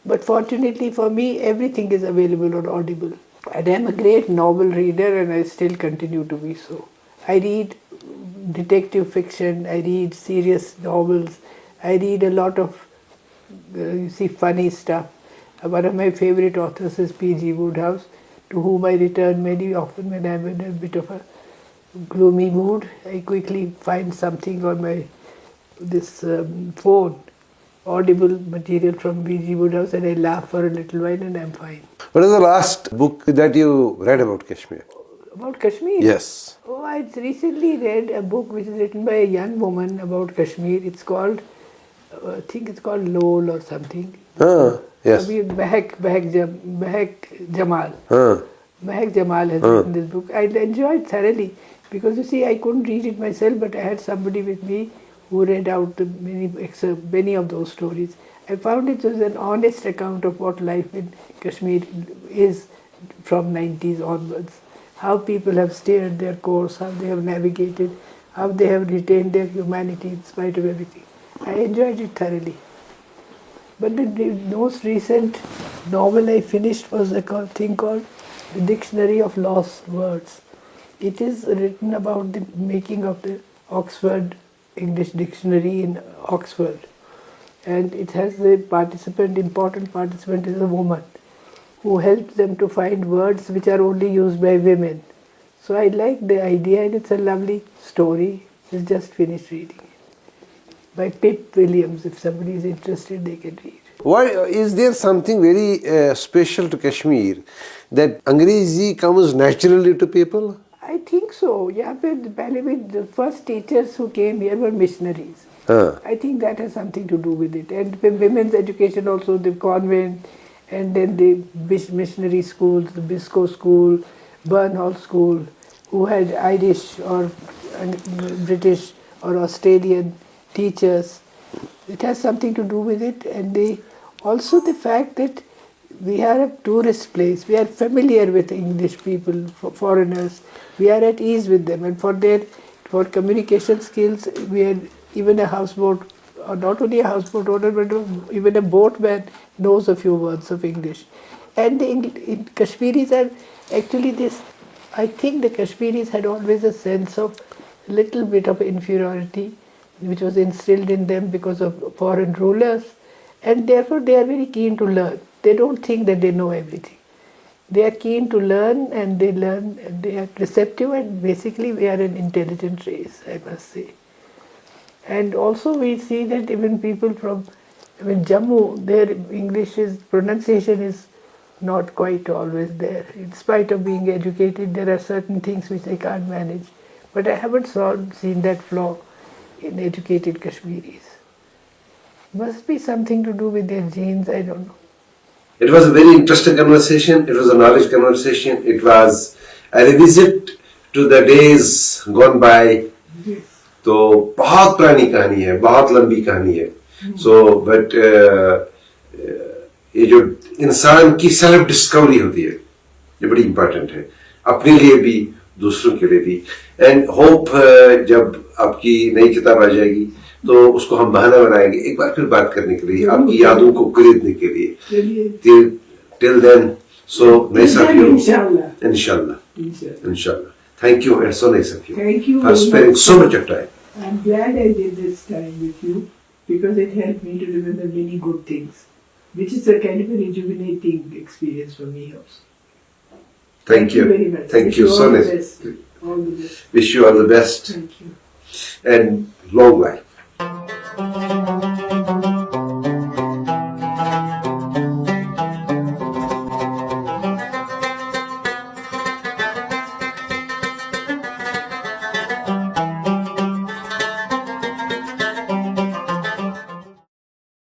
But fortunately for me, everything is available on Audible. And I am a great novel reader, and I still continue to be so. I read detective fiction, I read serious novels, I read a lot of funny stuff. One of my favorite authors is P.G. Wodehouse, to whom I return very often when I'm in a bit of a gloomy mood. I quickly find something on this phone, audible material from P.G. Wodehouse, and I laugh for a little while and I'm fine. What is the last book that you read about Kashmir? About Kashmir? Yes. Oh, I recently read a book which is written by a young woman about Kashmir. It's called, I think it's called Lol or something. Yes. Behak Jamal. Ah. Mahak Jamal has written this book. I enjoyed thoroughly because you see, I couldn't read it myself, but I had somebody with me who read out many of those stories. I found it was an honest account of what life in Kashmir is from 90s onwards. How people have steered their course, how they have navigated, how they have retained their humanity in spite of everything. I enjoyed it thoroughly. But the most recent novel I finished was a thing called The Dictionary of Lost Words. It is written about the making of the Oxford English Dictionary in Oxford. And it has the important participant is a woman who helps them to find words which are only used by women. So I like the idea, and it's a lovely story. It's just finished reading it by Pip Williams. If somebody is interested, they can read. Why is there something very special to Kashmir that Angrezi comes naturally to people? I think so. Yeah, but the first teachers who came here were missionaries. I think that has something to do with it. And women's education also, the convent, and then the missionary schools, the Bisco School, Burnhall School, who had Irish or British or Australian teachers. It has something to do with it, and also the fact that we are a tourist place. We are familiar with English people, foreigners. We are at ease with them, and for communication skills, we are even a houseboat, or not only a houseboat owner, but even a boatman knows a few words of English. And the Kashmiris are actually this. I think the Kashmiris had always a sense of a little bit of inferiority, which was instilled in them because of foreign rulers, and therefore they are very keen to learn. They don't think that they know everything. They are keen to learn, and they learn, and they are receptive, and basically we are an intelligent race, I must say. And also we see that even people from Jammu, their pronunciation is not quite always there. In spite of being educated, there are certain things which they can't manage. But I haven't seen that flaw in educated Kashmiris. Must be something to do with their genes, I don't know. It was a very interesting conversation. It was a knowledge conversation. It was a revisit to the days gone by. तो बहुत पुरानी कहानी है, बहुत लंबी कहानी है. So, but ये जो इंसान की सेल्फ डिस्कवरी होती है, ये बड़ी इम्पोर्टेंट है, अपने लिए भी, दूसरों के लिए भी. एंड होप जब आपकी नई किताब आ जाएगी तो उसको हम बहाना बनाएंगे एक बार फिर बात करने के लिए, आपकी यादों को खरीदने के लिए. Till then, so nice of you. Inshallah. Thank you, and so nice of you. Thank you for spending so much of time. I'm glad I did this time with you because it helped me to remember many good things, which is a kind of a rejuvenating experience for me also. Thank you very much. Thank you, so nice. All the best. Wish you all the best. Thank you. And long life.